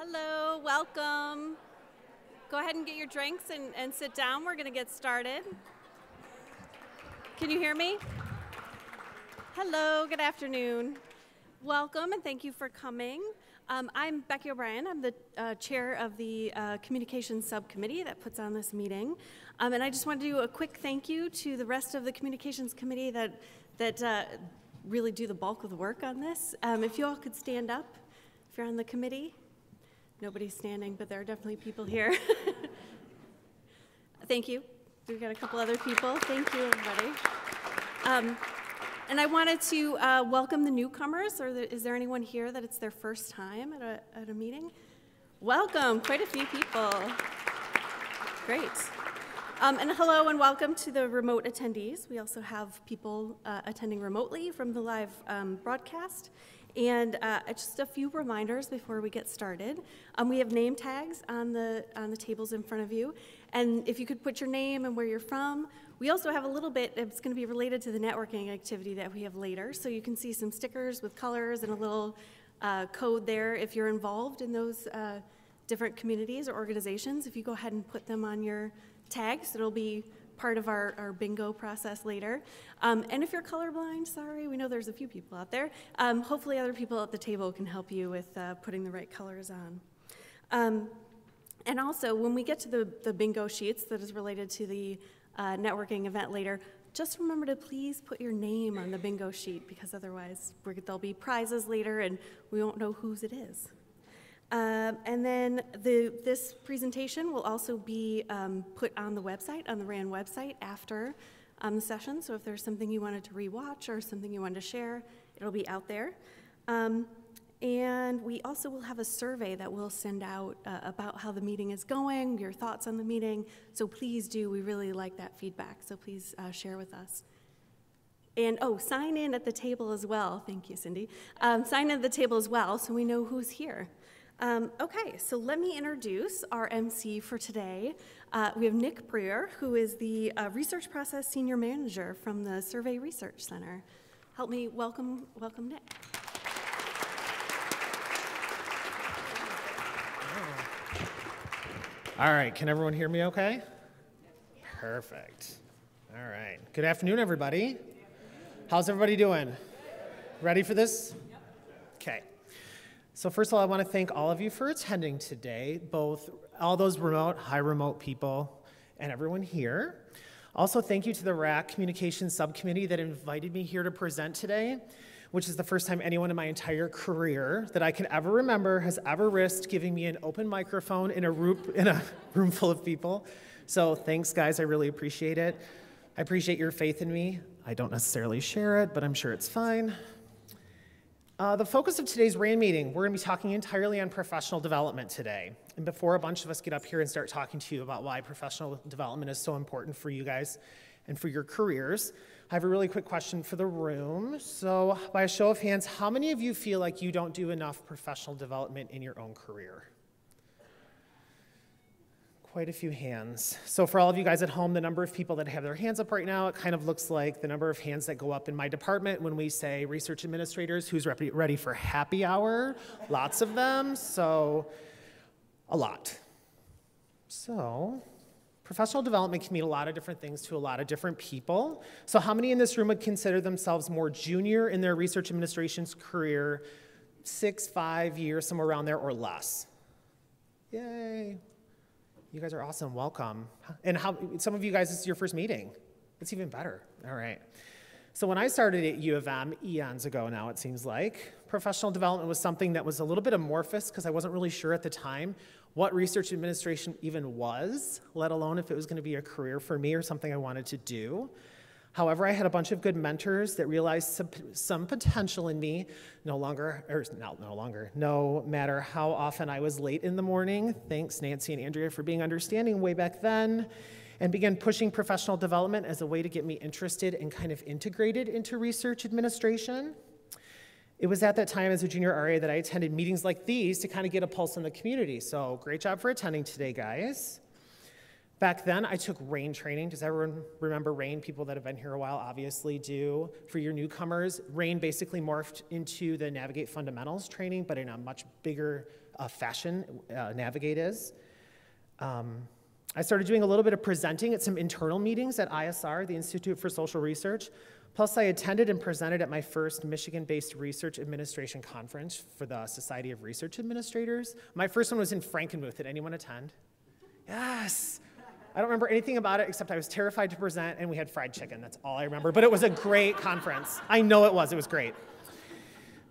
Hello, welcome. Go ahead and get your drinks and sit down. We're going to get started. Can you hear me? Hello, good afternoon. Welcome and thank you for coming. I'm Becky O'Brien. I'm the chair of the communications subcommittee that puts on this meeting. And I just want to do a quick thank you to the rest of the communications committee that really do the bulk of the work on this. If you all could stand up, if you're on the committee. Nobody's standing, but there are definitely people here. Thank you. We've got a couple other people. Thank you, everybody. And I wanted to welcome the newcomers. Is there anyone here that it's their first time at a meeting? Welcome, quite a few people. Great. And hello and welcome to the remote attendees. We also have people attending remotely from the live broadcast. And just a few reminders before we get started. We have name tags on the tables in front of you. And if you could put your name and where you're from. We also have a little bit that's going to be related to the networking activity that we have later. So you can see some stickers with colors and a little code there if you're involved in those different communities or organizations. If you go ahead and put them on your tags, it'll be part of our bingo process later. And if you're colorblind, sorry, we know there's a few people out there. Hopefully other people at the table can help you with putting the right colors on. And also, when we get to the bingo sheets that is related to the networking event later, just remember to please put your name on the bingo sheet, because otherwise there'll be prizes later and we won't know whose it is. And then this presentation will also be put on the website, on the SRAN website after the session. So if there's something you wanted to rewatch or something you wanted to share, it'll be out there. And we also will have a survey that we'll send out about how the meeting is going, your thoughts on the meeting. So please do, we really like that feedback. So please share with us. And sign in at the table as well. Thank you, Cindy. Sign in at the table as well so we know who's here. Okay, so let me introduce our MC for today. We have Nick Prieur, who is the Research Process Senior Manager from the Survey Research Center. Help me welcome Nick. All right, can everyone hear me okay? Perfect. All right, good afternoon, everybody. How's everybody doing? Ready for this? Okay. So first of all, I want to thank all of you for attending today, both all those remote, high remote people, and everyone here. Also, thank you to the RAC Communications Subcommittee that invited me here to present today, which is the first time anyone in my entire career that I can ever remember has ever risked giving me an open microphone in a room full of people. So thanks, guys. I really appreciate it. I appreciate your faith in me. I don't necessarily share it, but I'm sure it's fine. The focus of today's SRAN meeting, we're going to be talking entirely on professional development today. And before a bunch of us get up here and start talking to you about why professional development is so important for you guys and for your careers, I have a really quick question for the room. So by a show of hands, how many of you feel like you don't do enough professional development in your own career? Quite a few hands. So for all of you guys at home, the number of people that have their hands up right now, it kind of looks like the number of hands that go up in my department when we say research administrators, who's ready for happy hour? Lots of them, so a lot. So professional development can mean a lot of different things to a lot of different people. So how many in this room would consider themselves more junior in their research administration's career, 6-5 years, somewhere around there, or less? Yay. You guys are awesome, welcome. And some of you guys, this is your first meeting. It's even better, all right. So when I started at U of M, eons ago now it seems like, professional development was something that was a little bit amorphous because I wasn't really sure at the time what research administration even was, let alone if it was gonna be a career for me or something I wanted to do. However, I had a bunch of good mentors that realized some potential in me, no matter how often I was late in the morning. Thanks, Nancy and Andrea, for being understanding way back then, and began pushing professional development as a way to get me interested and kind of integrated into research administration. It was at that time as a junior RA that I attended meetings like these to kind of get a pulse on the community. So great job for attending today, guys. Back then, I took RAIN training. Does everyone remember RAIN? People that have been here a while obviously do. For your newcomers, RAIN basically morphed into the Navigate Fundamentals training, but in a much bigger fashion, Navigate is. I started doing a little bit of presenting at some internal meetings at ISR, the Institute for Social Research. Plus, I attended and presented at my first Michigan-based research administration conference for the Society of Research Administrators. My first one was in Frankenmuth. Did anyone attend? Yes. I don't remember anything about it except I was terrified to present and we had fried chicken. That's all I remember. But it was a great conference. I know it was. It was great.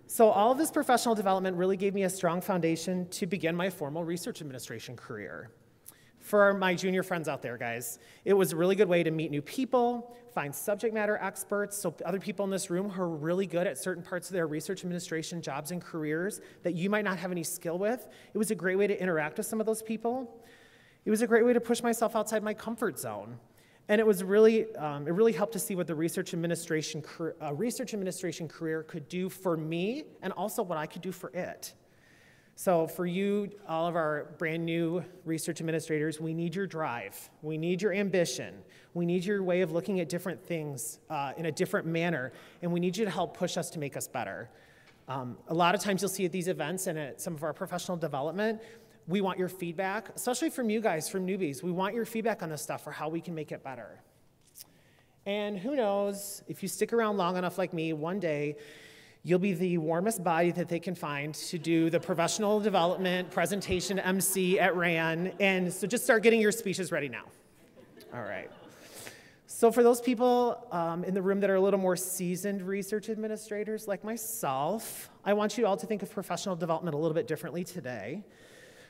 So all of this professional development really gave me a strong foundation to begin my formal research administration career. For my junior friends out there, guys, it was a really good way to meet new people, find subject matter experts, so other people in this room who are really good at certain parts of their research administration jobs and careers that you might not have any skill with. It was a great way to interact with some of those people. It was a great way to push myself outside my comfort zone. And it really helped to see what the research administration career could do for me and also what I could do for it. So for you, all of our brand new research administrators, we need your drive. We need your ambition. We need your way of looking at different things in a different manner. And we need you to help push us to make us better. A lot of times you'll see at these events and at some of our professional development, we want your feedback, especially from you guys, from newbies. We want your feedback on this stuff for how we can make it better. And who knows, if you stick around long enough like me, one day you'll be the warmest body that they can find to do the professional development presentation MC at SRAN. And so just start getting your speeches ready now. All right. So for those people in the room that are a little more seasoned research administrators like myself, I want you all to think of professional development a little bit differently today.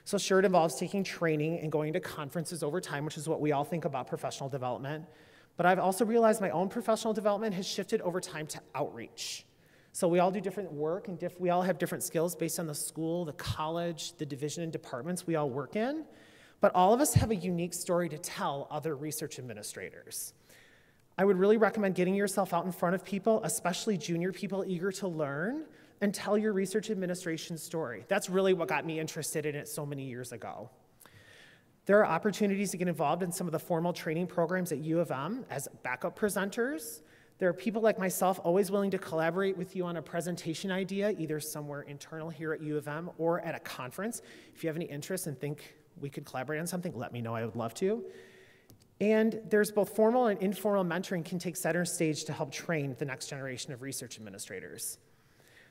So sure, it involves taking training and going to conferences over time, which is what we all think about professional development. But I've also realized my own professional development has shifted over time to outreach. So we all do different work, and we all have different skills based on the school, the college, the division and departments we all work in. But all of us have a unique story to tell other research administrators. I would really recommend getting yourself out in front of people, especially junior people eager to learn, and tell your research administration story. That's really what got me interested in it so many years ago. There are opportunities to get involved in some of the formal training programs at U of M as backup presenters. There are people like myself always willing to collaborate with you on a presentation idea, either somewhere internal here at U of M or at a conference. If you have any interest and think we could collaborate on something, let me know, I would love to. And there's both formal and informal mentoring can take center stage to help train the next generation of research administrators.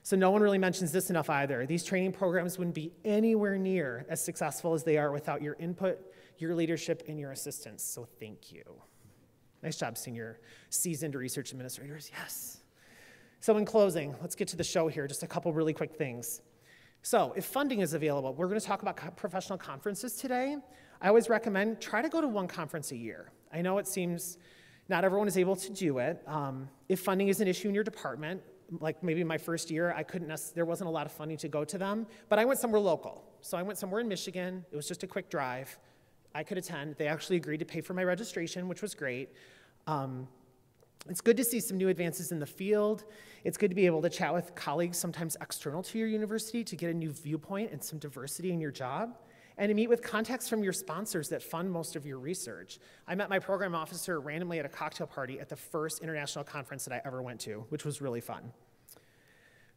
So no one really mentions this enough either. These training programs wouldn't be anywhere near as successful as they are without your input, your leadership, and your assistance. So thank you. Nice job, senior seasoned research administrators, yes. So in closing, let's get to the show here, just a couple really quick things. So if funding is available, we're gonna talk about professional conferences today. I always recommend try to go to one conference a year. I know it seems not everyone is able to do it. If funding is an issue in your department, like maybe my first year, there wasn't a lot of funding to go to them, but I went somewhere local. So I went somewhere in Michigan. It was just a quick drive. I could attend. They actually agreed to pay for my registration, which was great. It's good to see some new advances in the field. It's good to be able to chat with colleagues, sometimes external to your university, to get a new viewpoint and some diversity in your job, and to meet with contacts from your sponsors that fund most of your research. I met my program officer randomly at a cocktail party at the first international conference that I ever went to, which was really fun.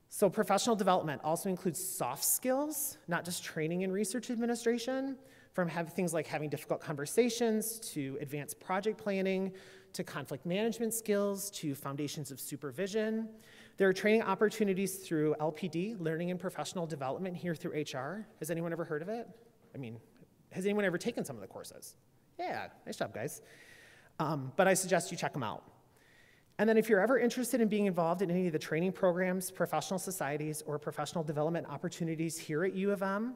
So professional development also includes soft skills, not just training in research administration, from things like having difficult conversations, to advanced project planning, to conflict management skills, to foundations of supervision. There are training opportunities through LPD, Learning and Professional Development, here through HR. Has anyone ever heard of it? I mean, has anyone ever taken some of the courses? Yeah, nice job, guys. But I suggest you check them out. And then if you're ever interested in being involved in any of the training programs, professional societies, or professional development opportunities here at U of M,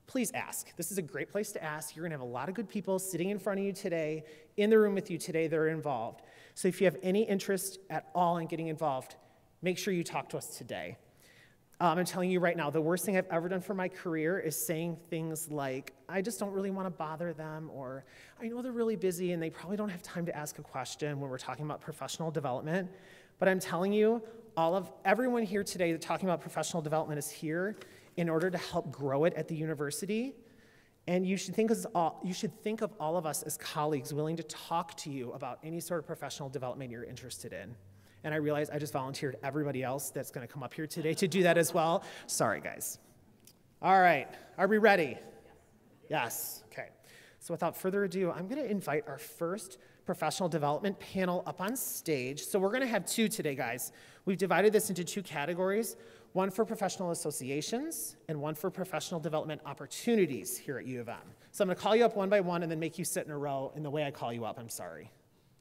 please ask. This is a great place to ask. You're gonna have a lot of good people sitting in front of you today, in the room with you today that are involved. So if you have any interest at all in getting involved, make sure you talk to us today. I'm telling you right now, the worst thing I've ever done for my career is saying things like, I just don't really want to bother them, or I know they're really busy and they probably don't have time to ask a question when we're talking about professional development. But I'm telling you, everyone here today that's talking about professional development is here in order to help grow it at the university. And you should think of all of us as colleagues willing to talk to you about any sort of professional development you're interested in. And I realize I just volunteered everybody else that's going to come up here today to do that as well. Sorry, guys. All right, are we ready? Yes, okay. So without further ado, I'm going to invite our first professional development panel up on stage. So we're going to have two today, guys. We've divided this into two categories, one for professional associations and one for professional development opportunities here at U of M. So I'm going to call you up one by one and then make you sit in a row in the way I call you up. I'm sorry.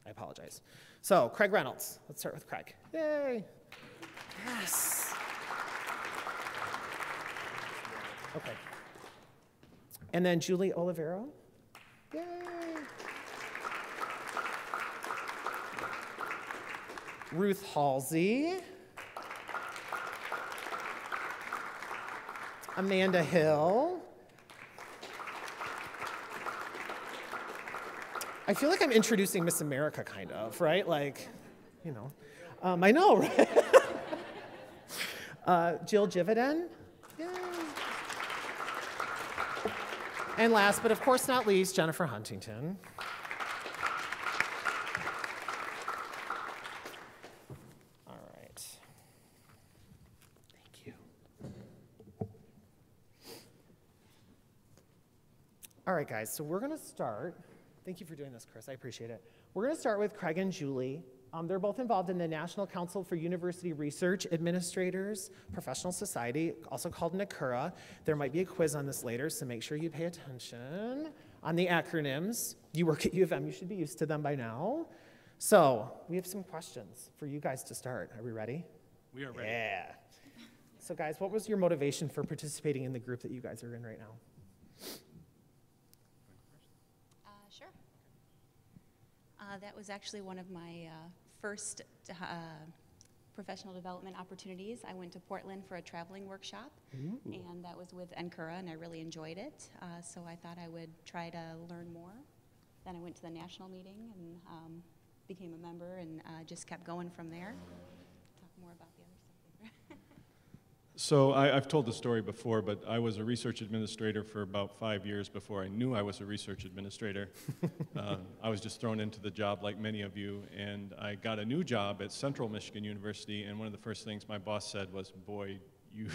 I apologize. So Craig Reynolds. Let's start with Craig. Yay. Yes. Okay. And then Julie Olivero. Yay. Ruth Halsey. Amanda Hill. I feel like I'm introducing Miss America, kind of, right? Like, you know. I know, right? Jill Jividen. Yay. And last, but of course not least, Jennifer Huntington. All right. Thank you. All right, guys, so we're going to start. Thank you for doing this, Chris. I appreciate it. We're going to start with Craig and Julie. They're both involved in the National Council for University Research Administrators Professional Society, also called NCURA. There might be a quiz on this later, so make sure you pay attention on the acronyms. You work at U of M, you should be used to them by now. So we have some questions for you guys to start. Are we ready? We are ready. Yeah. So guys, what was your motivation for participating in the group that you guys are in right now? Sure. That was actually one of my first professional development opportunities. I went to Portland for a traveling workshop, and that was with NCURA, and I really enjoyed it. So I thought I would try to learn more. Then I went to the national meeting and became a member, and just kept going from there. Talk more about the other stuff later. So I've told the story before, but I was a research administrator for about 5 years before I knew I was a research administrator. I was just thrown into the job like many of you, and I got a new job at Central Michigan University, and one of the first things my boss said was, boy, you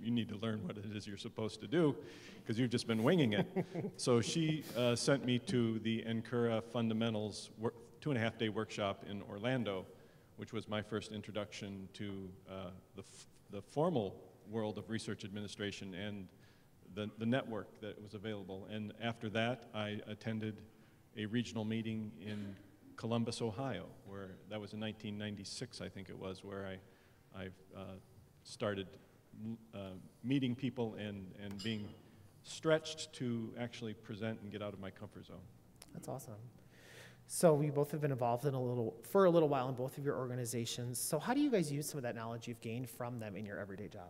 need to learn what it is you're supposed to do, because you've just been winging it. So she sent me to the NCURA Fundamentals 2.5-day workshop in Orlando, which was my first introduction to the formal world of research administration and the network that was available. And after that, I attended a regional meeting in Columbus, Ohio, where that was in 1996, I think it was, where I started meeting people and being stretched to actually present and get out of my comfort zone. That's awesome. So we both have been involved for a little while in both of your organizations. So how do you guys use some of that knowledge you've gained from them in your everyday job?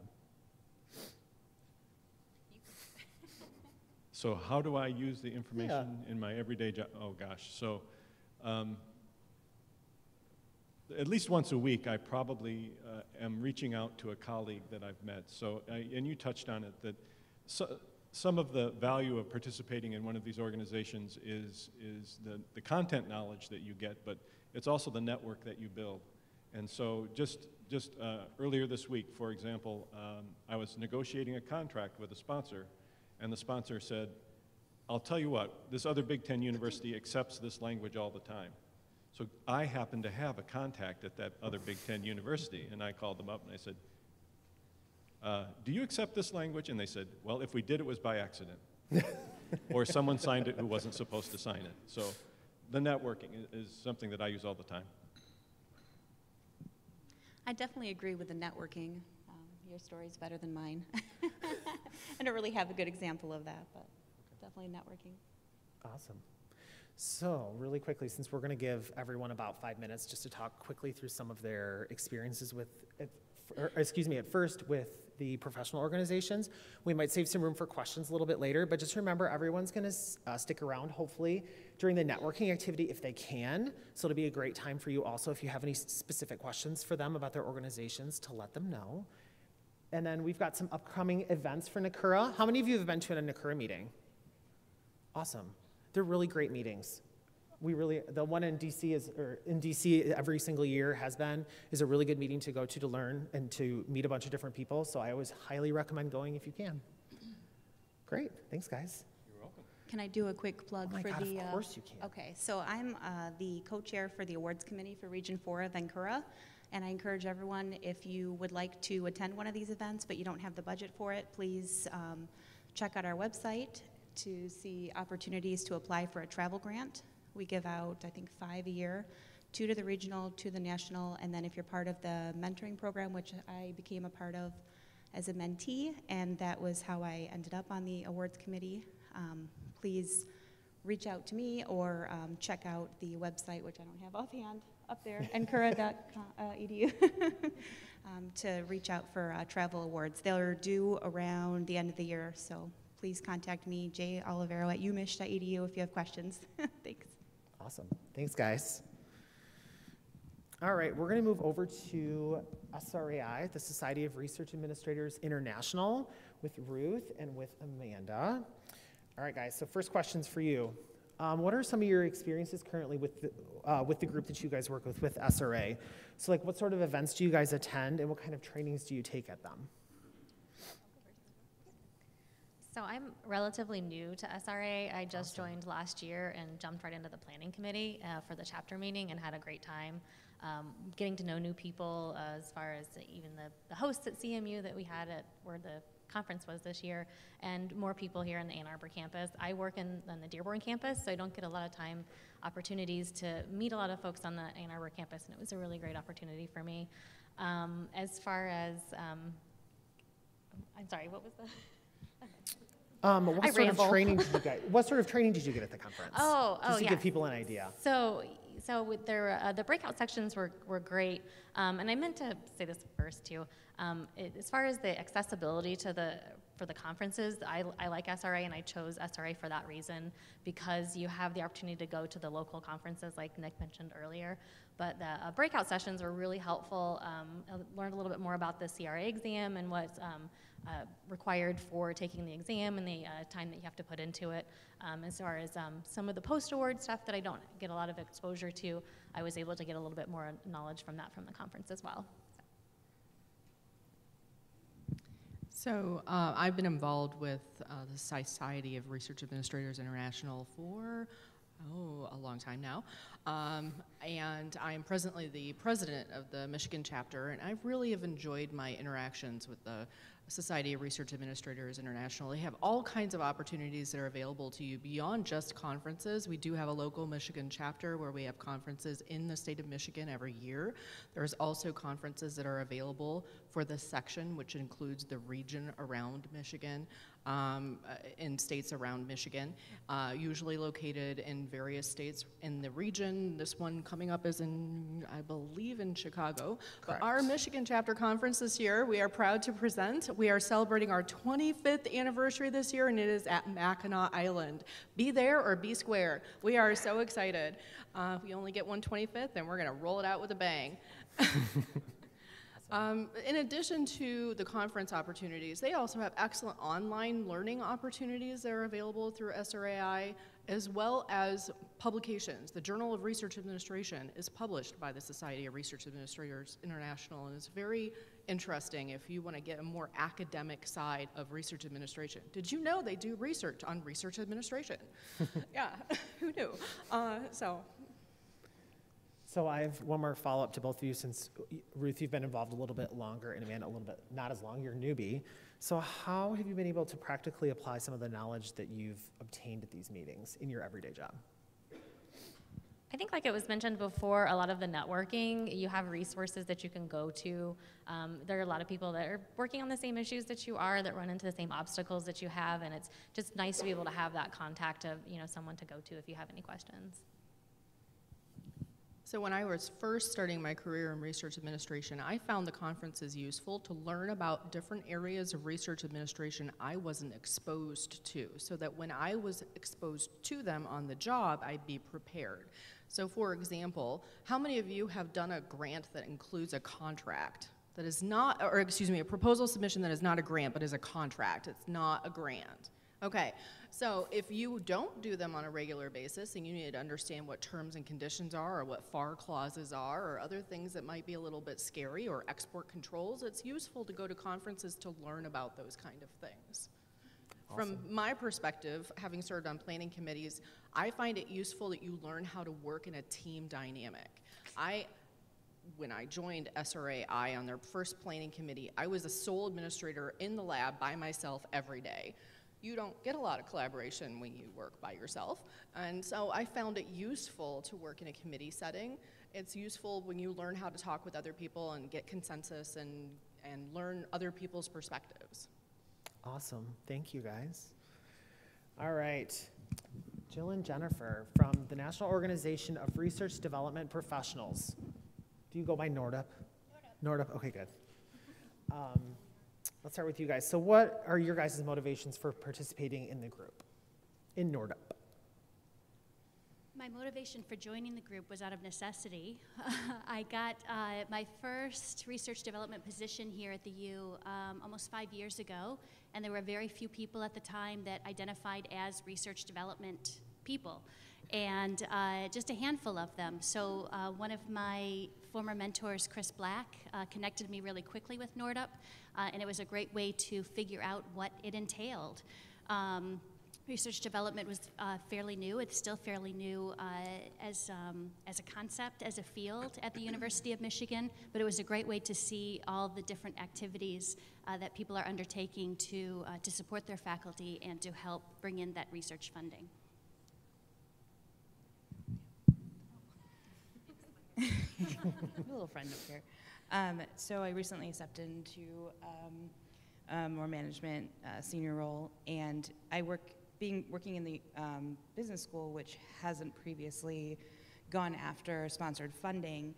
So how do I use the information in my everyday job? Oh gosh, so at least once a week I probably am reaching out to a colleague that I've met. So, and you touched on it, that some of the value of participating in one of these organizations is the content knowledge that you get, but it's also the network that you build. And so just earlier this week, for example, I was negotiating a contract with a sponsor, and the sponsor said, I'll tell you what, this other Big Ten university accepts this language all the time. So I happen to have a contact at that other Big Ten university, and I called them up and I said, do you accept this language? And they said, well, if we did, it was by accident. Or someone signed it who wasn't supposed to sign it. So the networking is something that I use all the time. I definitely agree with the networking. Your story's better than mine. I don't really have a good example of that, but definitely networking. Awesome. So really quickly, since we're going to give everyone about 5 minutes just to talk quickly through some of their experiences with, at first with the professional organizations, we might save some room for questions a little bit later, but just remember everyone's going to stick around hopefully during the networking activity if they can. So it'll be a great time for you also if you have any specific questions for them about their organizations to let them know. And then we've got some upcoming events for NCURA. How many of you have been to a NCURA meeting? Awesome. They're really great meetings. The one in DC in DC every single year is a really good meeting to go to learn and to meet a bunch of different people. So I always highly recommend going if you can. Great, thanks guys. You're welcome. Can I do a quick plug for God, the? Of course you can. Okay, so I'm the co-chair for the awards committee for Region 4 of NCURA, and I encourage everyone, if you would like to attend one of these events but you don't have the budget for it, please check out our website to see opportunities to apply for a travel grant. We give out, I think, 5 a year, 2 to the regional, 2 to the national, and then if you're part of the mentoring program, which I became a part of as a mentee, and that was how I ended up on the awards committee, please reach out to me or check out the website, which I don't have offhand up there, ncura.edu, to reach out for travel awards. They're due around the end of the year, so please contact me, jolivero@umich.edu, if you have questions. Thanks. Awesome. Thanks, guys. All right, we're going to move over to SRAI, the Society of Research Administrators International, with Ruth and with Amanda. All right, guys, so first question's for you. What are some of your experiences currently with the group that you guys work with SRA? So, like, what sort of events do you guys attend, and what kind of trainings do you take at them? So I'm relatively new to SRA. I just joined last year and jumped right into the planning committee for the chapter meeting and had a great time getting to know new people as far as even the hosts at CMU that we had at where the conference was this year, and more people here in the Ann Arbor campus. I work on the Dearborn campus, so I don't get a lot of opportunities to meet a lot of folks on the Ann Arbor campus, and it was a really great opportunity for me. As far as, I'm sorry, what was the? What sort of training did you get at the conference? Just to give people an idea. So with the breakout sections were great, and I meant to say this first too. As far as the accessibility for the conferences, I like SRA, and I chose SRA for that reason, because you have the opportunity to go to the local conferences like Nick mentioned earlier. But the breakout sessions were really helpful. I learned a little bit more about the CRA exam and what's required for taking the exam and the time that you have to put into it. As far as some of the post-award stuff that I don't get a lot of exposure to, I was able to get a little bit more knowledge from the conference as well. So I've been involved with the Society of Research Administrators International for a long time now. And I am presently the president of the Michigan chapter, and I really have enjoyed my interactions with the Society of Research Administrators International. They have all kinds of opportunities that are available to you beyond just conferences. We do have a local Michigan chapter where we have conferences in the state of Michigan every year. There's also conferences that are available for the section, which includes the region around Michigan, in states around Michigan, usually located in various states in the region. This one coming up is in, I believe, in Chicago. Correct. But our Michigan chapter conference this year, we are proud to present. We are celebrating our 25th anniversary this year, and it is at Mackinac Island. Be there or be square. We are so excited. We only get one 25th, and we're going to roll it out with a bang. In addition to the conference opportunities, they also have excellent online learning opportunities that are available through SRAI, as well as publications. The Journal of Research Administration is published by the Society of Research Administrators International, and it's very interesting if you want to get a more academic side of research administration. Did you know they do research on research administration? Yeah, who knew? So I have one more follow-up to both of you, since Ruth, you've been involved a little bit longer, and Amanda a little bit not as long, you're a newbie. So how have you been able to practically apply some of the knowledge that you've obtained at these meetings in your everyday job? I think, like it was mentioned before, a lot of the networking, you have resources that you can go to. There are a lot of people that are working on the same issues that you are, that run into the same obstacles that you have, and it's just nice to be able to have that contact of, someone to go to if you have any questions. So when I was first starting my career in research administration, I found the conferences useful to learn about different areas of research administration I wasn't exposed to, so that when I was exposed to them on the job, I'd be prepared. So for example, how many of you have done a grant that includes a contract that is not, or excuse me, a proposal submission that is not a grant but is a contract? It's not a grant. Okay, so if you don't do them on a regular basis and you need to understand what terms and conditions are or what FAR clauses are or other things that might be a little bit scary or export controls, it's useful to go to conferences to learn about those kind of things. Awesome. From my perspective, having served on planning committees, I find it useful that you learn how to work in a team dynamic. When I joined SRAI on their first planning committee, I was the sole administrator in the lab by myself every day. You don't get a lot of collaboration when you work by yourself, and so I found it useful to work in a committee setting. It's useful when you learn how to talk with other people and get consensus and learn other people's perspectives. Awesome. Thank you, guys. All right. Jill and Jennifer from the National Organization of Research Development Professionals. Do you go by NORDUP? NORDUP. Okay, good. Let's start with you guys. So what are your guys' motivations for participating in the group, in NORDUP? My motivation for joining the group was out of necessity. I got my first research development position here at the U almost 5 years ago, and there were very few people at the time that identified as research development people, and just a handful of them. So one of my former mentors, Chris Black, connected me really quickly with NORDUP, and it was a great way to figure out what it entailed. Research development was fairly new. It's still fairly new as a concept, as a field at the University of Michigan, but it was a great way to see all the different activities that people are undertaking to support their faculty and to help bring in that research funding. A little friend up here. So I recently stepped into more management senior role, and I working in the business school, which hasn't previously gone after sponsored funding.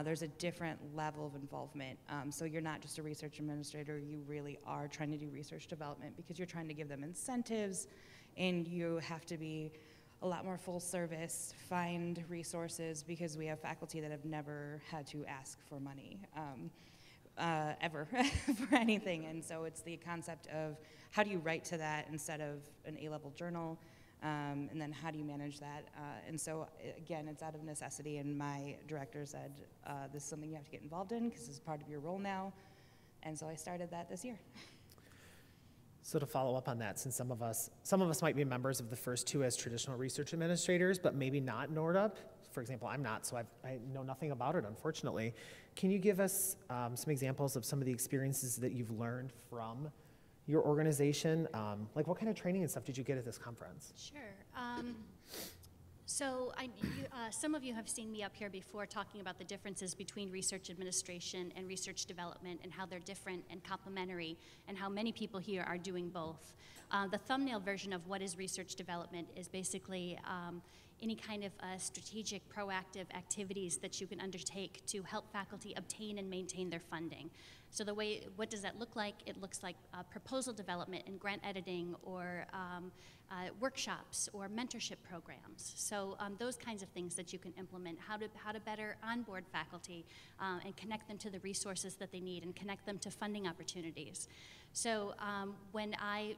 There's a different level of involvement. So you're not just a research administrator, you really are trying to do research development because you're trying to give them incentives, and you have to be a lot more full service, find resources, because we have faculty that have never had to ask for money ever for anything. And so it's the concept of how do you write to that instead of an A-level journal, and then how do you manage that? And so again, it's out of necessity, and my director said, this is something you have to get involved in because it's part of your role now. And so I started that this year. So to follow up on that, since some of us might be members of the first two as traditional research administrators, but maybe not NORDUP. For example, I'm not, so I know nothing about it, unfortunately. Can you give us some examples of some of the experiences that you've learned from your organization? Like what kind of training and stuff did you get at this conference? Sure. So some of you have seen me up here before talking about the differences between research administration and research development and how they're different and complementary and how many people here are doing both. The thumbnail version of what is research development is basically any kind of strategic, proactive activities that you can undertake to help faculty obtain and maintain their funding. So what does that look like? It looks like proposal development and grant editing, or workshops or mentorship programs. So those kinds of things that you can implement, how to better onboard faculty and connect them to the resources that they need and connect them to funding opportunities. So when I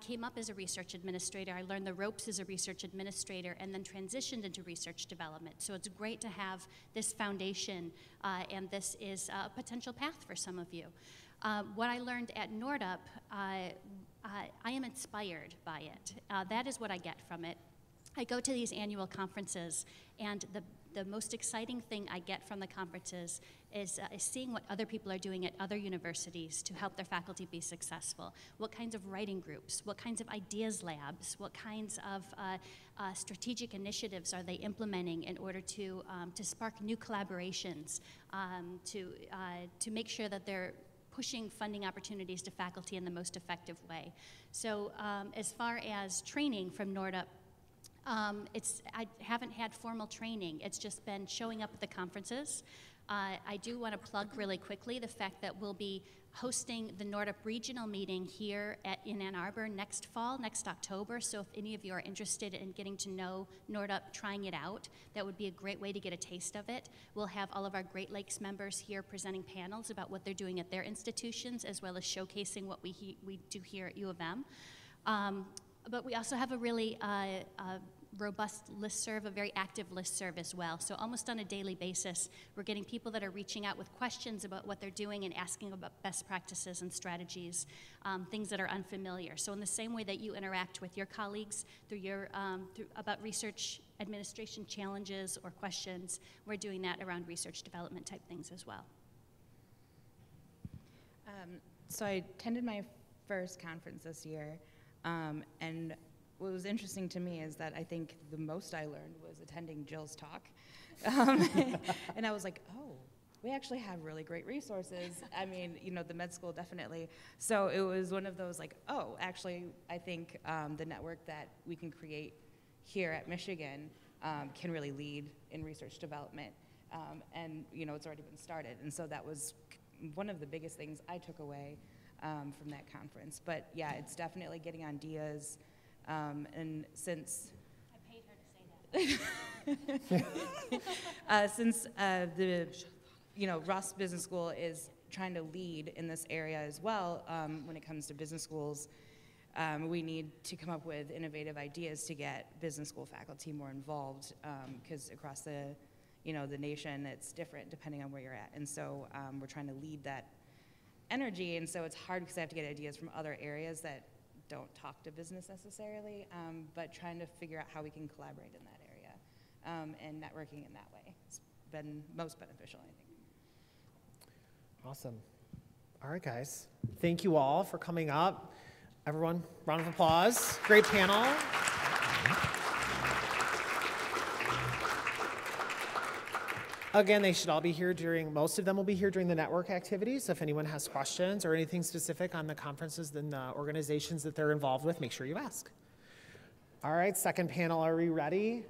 came up as a research administrator, I learned the ropes as a research administrator and then transitioned into research development. So it's great to have this foundation, and this is a potential path for some of you. What I learned at NORDUP, I am inspired by it. That is what I get from it. I go to these annual conferences, and the most exciting thing I get from the conferences is seeing what other people are doing at other universities to help their faculty be successful. What kinds of writing groups, what kinds of ideas labs, what kinds of strategic initiatives are they implementing in order to spark new collaborations, to make sure that they're pushing funding opportunities to faculty in the most effective way. So as far as training from NORDUP, I haven't had formal training. It's just been showing up at the conferences. I do want to plug really quickly the fact that we'll be hosting the NORDUP regional meeting here in Ann Arbor next fall, next October. So if any of you are interested in getting to know NORDUP, trying it out, that would be a great way to get a taste of it. We'll have all of our Great Lakes members here presenting panels about what they're doing at their institutions, as well as showcasing what we do here at U of M. But we also have a really robust listserv, a very active listserv as well. So almost on a daily basis, we're getting people that are reaching out with questions about what they're doing and asking about best practices and strategies, things that are unfamiliar. So in the same way that you interact with your colleagues through your about research administration challenges or questions, we're doing that around research development type things as well. So I attended my first conference this year, and what was interesting to me is that I think the most I learned was attending Jill's talk. And I was like, oh, we actually have really great resources. I mean, you know, the med school definitely. So it was one of those like, oh, actually, I think the network that we can create here at Michigan can really lead in research development. And, you know, it's already been started. And so that was one of the biggest things I took away from that conference. But yeah, it's definitely getting ideas. And since I paid her to say that. since the Ross Business School is trying to lead in this area as well, when it comes to business schools, we need to come up with innovative ideas to get business school faculty more involved, because across the nation it's different depending on where you're at, and so we're trying to lead that energy, and so it's hard because I have to get ideas from other areas that don't talk to business necessarily, but trying to figure out how we can collaborate in that area, and networking in that way. It's been most beneficial, I think. Awesome. All right, guys. Thank you all for coming up. Everyone, round of applause. Great panel. Again, they should all be here most of them will be here during the network activities. So if anyone has questions or anything specific on the conferences and the organizations that they're involved with, make sure you ask. All right, second panel, are we ready?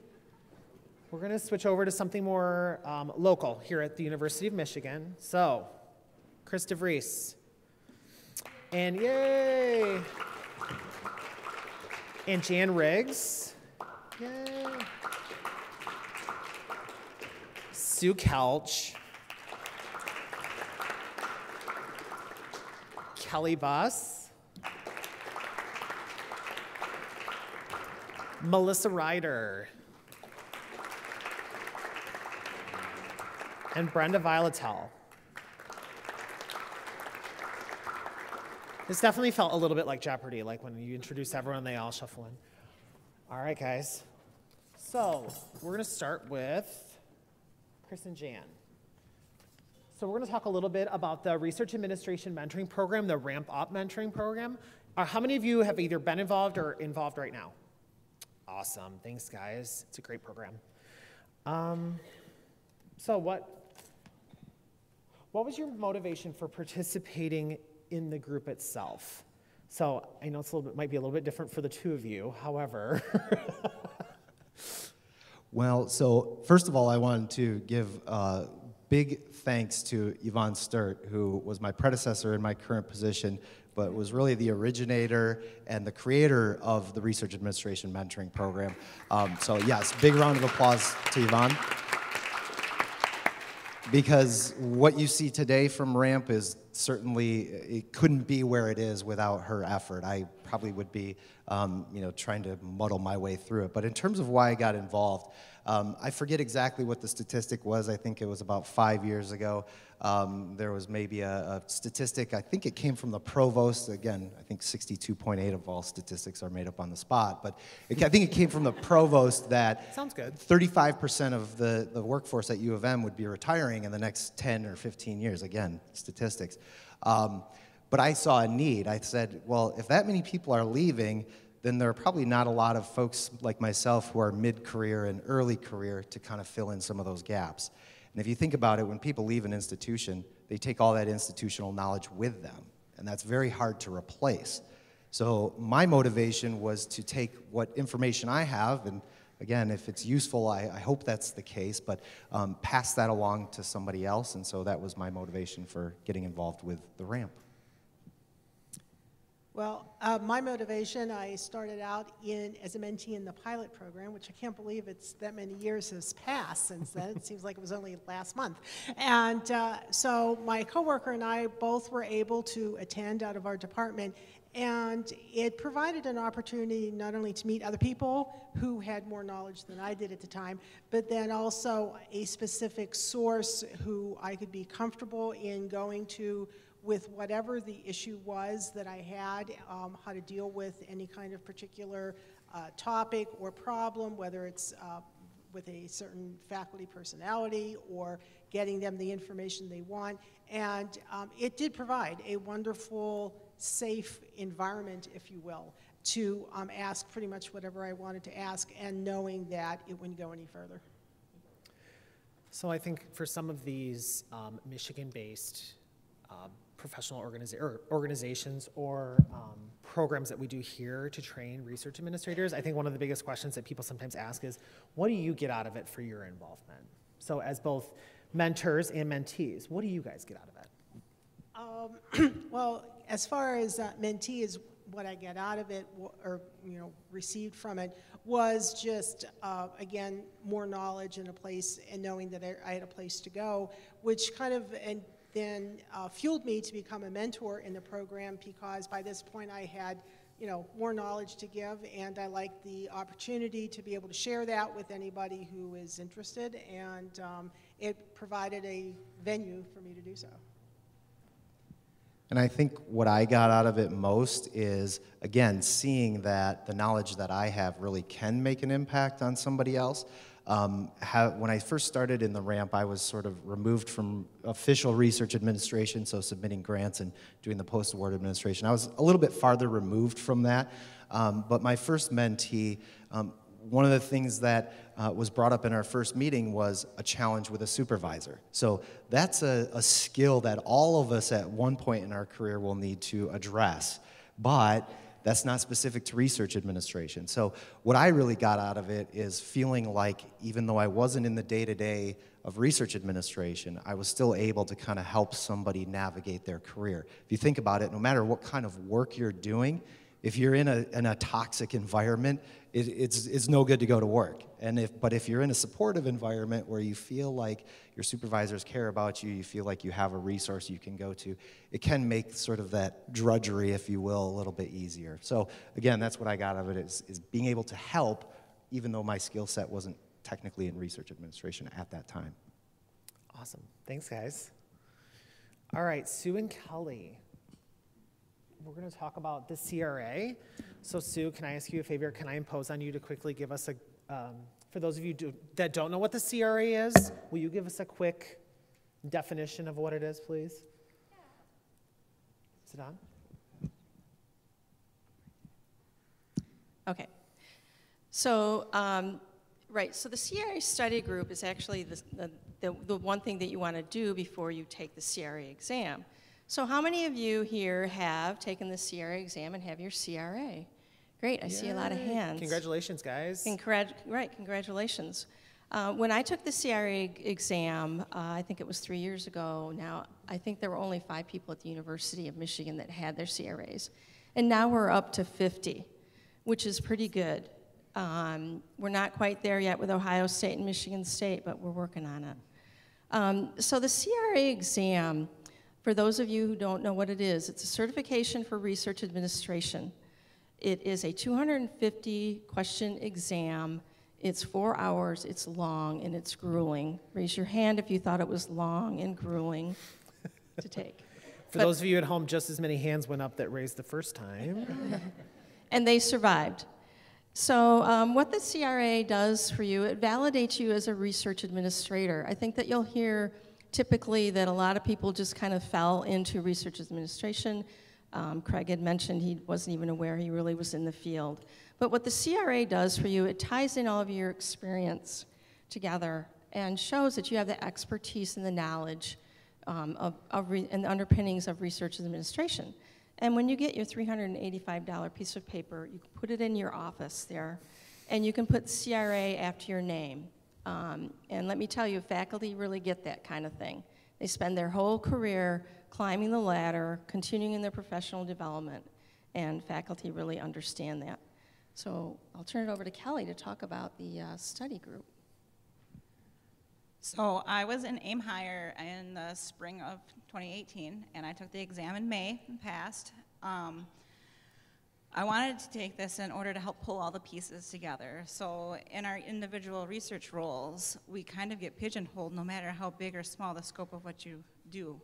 We're gonna switch over to something more local here at the University of Michigan. So, Chris DeVries. And yay! And Jan Riggs. Yay! Sue Kelch, Kelly Buss, Melissa Ryder, and Brenda Violetel. This definitely felt a little bit like Jeopardy, like when you introduce everyone, they all shuffle in. All right, guys. So we're going to start with Chris and Jan. So we're going to talk a little bit about the Research Administration Mentoring Program, the Ramp Up Mentoring Program. How many of you have either been involved or involved right now? Awesome. Thanks, guys. It's a great program. So what was your motivation for participating in the group itself? So I know it's might be a little bit different for the two of you. However, well, so first of all, I wanted to give big thanks to Yvonne Sturt, who was my predecessor in my current position, but was really the originator and the creator of the Research Administration Mentoring Program. So yes, big round of applause to Yvonne. Because what you see today from RAMP is certainly, it couldn't be where it is without her effort. I probably would be, trying to muddle my way through it. But in terms of why I got involved, I forget exactly what the statistic was. I think it was about 5 years ago. There was maybe a statistic, I think it came from the provost. Again, I think 62.8 of all statistics are made up on the spot. But I think it came from the provost that sounds good. 35% of the workforce at U of M would be retiring in the next 10 or 15 years. Again, statistics. But I saw a need. I said, well, if that many people are leaving, then there are probably not a lot of folks like myself who are mid-career and early career to kind of fill in some of those gaps. And if you think about it, when people leave an institution, they take all that institutional knowledge with them, and that's very hard to replace. So my motivation was to take what information I have, and again, if it's useful, I hope that's the case, but pass that along to somebody else, and so that was my motivation for getting involved with the RAMP. Well, my motivation, I started out as a mentee in the pilot program, which I can't believe it's that many years has passed since then. It seems like it was only last month. And so my coworker and I both were able to attend out of our department And it provided an opportunity not only to meet other people who had more knowledge than I did at the time, but then also a specific source who I could be comfortable in going to with whatever the issue was that I had, how to deal with any kind of particular topic or problem, whether it's with a certain faculty personality or getting them the information they want. And it did provide a wonderful, safe environment, if you will, to ask pretty much whatever I wanted to ask, and knowing that it wouldn't go any further. So I think for some of these Michigan-based professional organizations or programs that we do here to train research administrators, I think one of the biggest questions that people sometimes ask is, what do you get out of it for your involvement? So as both mentors and mentees, what do you guys get out of it? Well, as far as mentee is what I get out of it, or received from it, was just again more knowledge and a place, and knowing that I had a place to go, which kind of then fueled me to become a mentor in the program, because by this point I had more knowledge to give, and I liked the opportunity to be able to share that with anybody who is interested, and it provided a venue for me to do so. And I think what I got out of it most is, again, seeing that the knowledge that I have really can make an impact on somebody else. When I first started in the ramp, I was sort of removed from official research administration, so submitting grants and doing the post-award administration. I was a little bit farther removed from that. But my first mentee, one of the things that was brought up in our first meeting was a challenge with a supervisor. So that's a skill that all of us at one point in our career will need to address. But that's not specific to research administration. So what I really got out of it is feeling like, even though I wasn't in the day-to-day of research administration, I was still able to kind of help somebody navigate their career. If you think about it, no matter what kind of work you're doing, if you're in a toxic environment, it's no good to go to work. But if you're in a supportive environment where you feel like your supervisors care about you, you feel like you have a resource you can go to, it can make sort of that drudgery, if you will, a little bit easier. So again, that's what I got out of it, is being able to help, even though my skill set wasn't technically in research administration at that time. Awesome. Thanks, guys. All right, Sue and Kelly. We're going to talk about the CRA. So Sue, can I ask you a favor? Can I impose on you to quickly give us for those of you that don't know what the CRA is, will you give us a quick definition of what it is, please? Yeah. Is it on? Okay. So, right, so the CRA study group is actually the one thing that you want to do before you take the CRA exam. So how many of you here have taken the CRA exam and have your CRA? Great, I see a lot of hands. Congratulations, guys. Right, congratulations. When I took the CRA exam, I think it was 3 years ago now, I think there were only 5 people at the University of Michigan that had their CRAs. And now we're up to 50, which is pretty good. We're not quite there yet with Ohio State and Michigan State, but we're working on it. So the CRA exam, for those of you who don't know what it is, it's a certification for research administration. It is a 250-question exam. It's 4 hours, it's long, and it's grueling. Raise your hand if you thought it was long and grueling to take. For those of you at home, just as many hands went up that raised the first time. And they survived. So what the CRA does for you, it validates you as a research administrator. I think that you'll hear typically that a lot of people just kind of fell into research administration. Craig had mentioned he wasn't even aware he really was in the field. But what the CRA does for you, it ties in all of your experience together and shows that you have the expertise and the knowledge and the underpinnings of research administration. And when you get your $385 piece of paper, you can put it in your office there, and you can put CRA after your name. And let me tell you, faculty really get that kind of thing. They spend their whole career climbing the ladder, continuing in their professional development, and faculty really understand that. So I'll turn it over to Kelly to talk about the study group. So I was an AIM hire in the spring of 2018, and I took the exam in May and passed. I wanted to take this in order to help pull all the pieces together. So in our individual research roles, we kind of get pigeonholed no matter how big or small the scope of what you do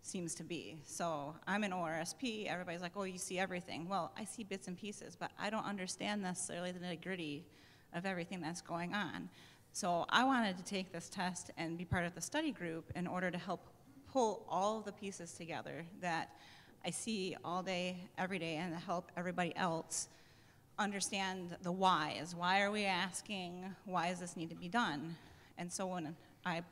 seems to be. So I'm an ORSP, everybody's like, oh, you see everything. Well, I see bits and pieces, but I don't understand necessarily the nitty-gritty of everything that's going on. So I wanted to take this test and be part of the study group in order to help pull all of the pieces together that I see all day, every day, and to help everybody else understand the whys. Why are we asking? Why does this need to be done? And so when I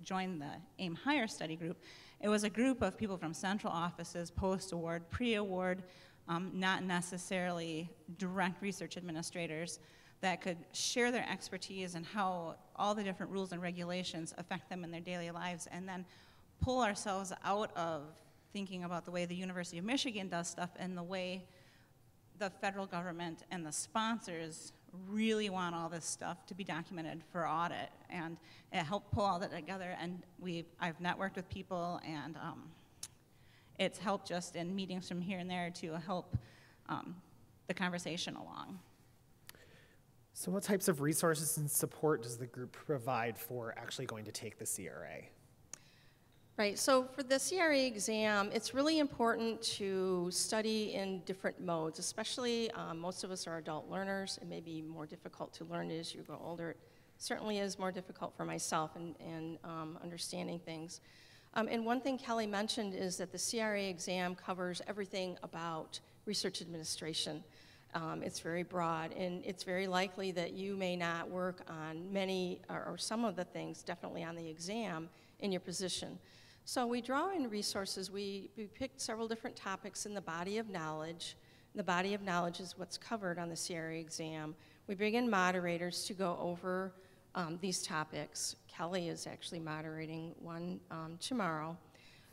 joined the AIM Higher study group, it was a group of people from central offices, post-award, pre-award, not necessarily direct research administrators, that could share their expertise and how all the different rules and regulations affect them in their daily lives, and then pull ourselves out of thinking about the way the University of Michigan does stuff and the way the federal government and the sponsors really want all this stuff to be documented for audit. And it helped pull all that together, and I've networked with people, and it's helped just in meetings from here and there to help the conversation along. So what types of resources and support does the group provide for actually going to take the CRA? Right, so for the CRA exam, it's really important to study in different modes, especially most of us are adult learners. It may be more difficult to learn as you grow older. It certainly is more difficult for myself in understanding things. And one thing Kelly mentioned is that the CRA exam covers everything about research administration. It's very broad, and it's very likely that you may not work on many or some of the things, definitely on the exam, in your position. So we draw in resources. We picked several different topics in the body of knowledge. The body of knowledge is what's covered on the CRA exam. We bring in moderators to go over these topics. Kelly is actually moderating one tomorrow.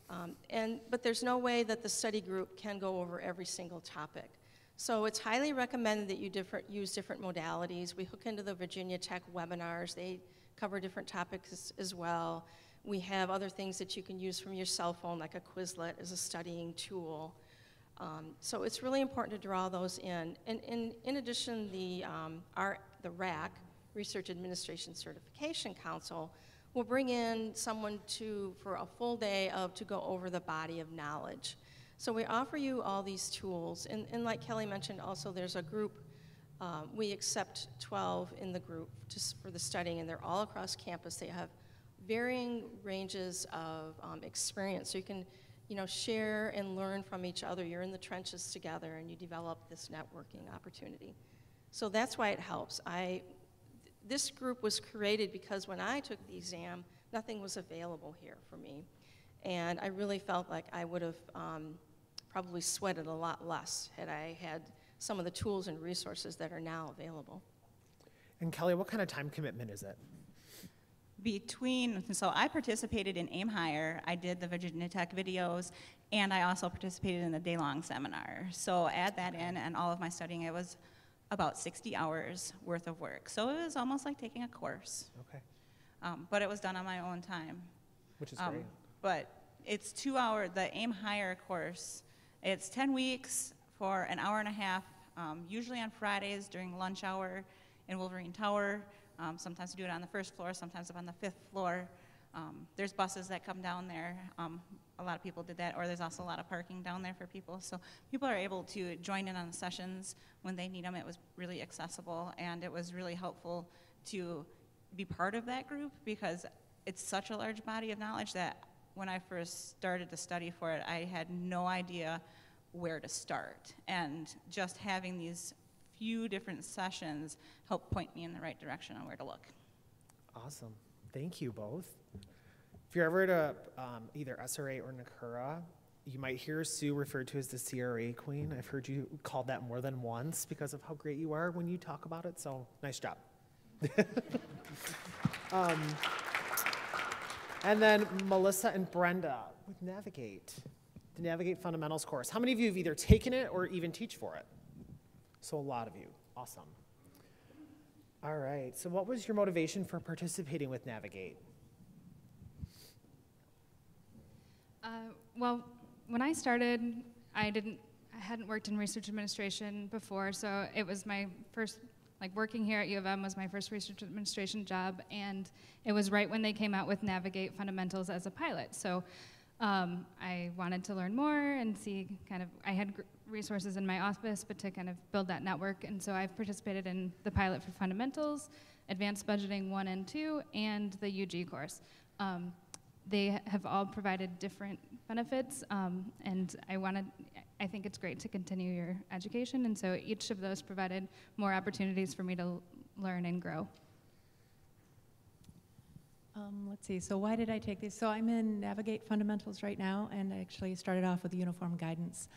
But there's no way that the study group can go over every single topic. So it's highly recommended that you use different modalities. We hook into the Virginia Tech webinars. They cover different topics as well. We have other things that you can use from your cell phone, like a Quizlet as a studying tool. So it's really important to draw those in. And in addition, the RAC, Research Administration Certification Council, will bring in someone for a full day to go over the body of knowledge. So we offer you all these tools, and like Kelly mentioned also, there's a group, we accept 12 in the group just for the studying, and they're all across campus. They have varying ranges of experience, so you can share and learn from each other. You're in the trenches together, and you develop this networking opportunity. So that's why it helps. This group was created because when I took the exam, nothing was available here for me. And I really felt like I would have probably sweated a lot less had I had some of the tools and resources that are now available. And Kelly, what kind of time commitment is it? So I participated in AIM Higher. I did the Virginia Tech videos, and I also participated in the day-long seminar. So add that in, and all of my studying, it was about 60 hours worth of work. So it was almost like taking a course. Okay. But it was done on my own time. Which is great. But it's 2 hours, the AIM Higher course, it's 10 weeks for an hour and a half, usually on Fridays during lunch hour in Wolverine Tower. Sometimes we do it on the first floor, sometimes up on the 5th floor. There's buses that come down there. A lot of people did that, or there's also a lot of parking down there for people. So people are able to join in on the sessions when they need them. It was really accessible, and it was really helpful to be part of that group because it's such a large body of knowledge that when I first started to study for it, I had no idea where to start. And just having these few different sessions helped point me in the right direction on where to look. Awesome. Thank you both. If you're ever at either SRA or NCURA, you might hear Sue referred to as the CRA queen. I've heard you called that more than once because of how great you are when you talk about it, so nice job. And then Melissa and Brenda with Navigate, the Navigate Fundamentals course. How many of you have either taken it or even teach for it? So a lot of you. Awesome. All right, so what was your motivation for participating with Navigate? Well, when I started, I didn't hadn't worked in research administration before, so it was my first, like working here at U of M was my first research administration job, and it was right when they came out with Navigate Fundamentals as a pilot. So I wanted to learn more and see kind of, I had resources in my office, but to kind of build that network, and so I've participated in the pilot for Fundamentals, Advanced Budgeting 1 and 2, and the UG course. They have all provided different benefits, and I think it's great to continue your education, and so each of those provided more opportunities for me to learn and grow. Let's see, so why did I take these? So I'm in Navigate Fundamentals right now, and I actually started off with uniform guidance.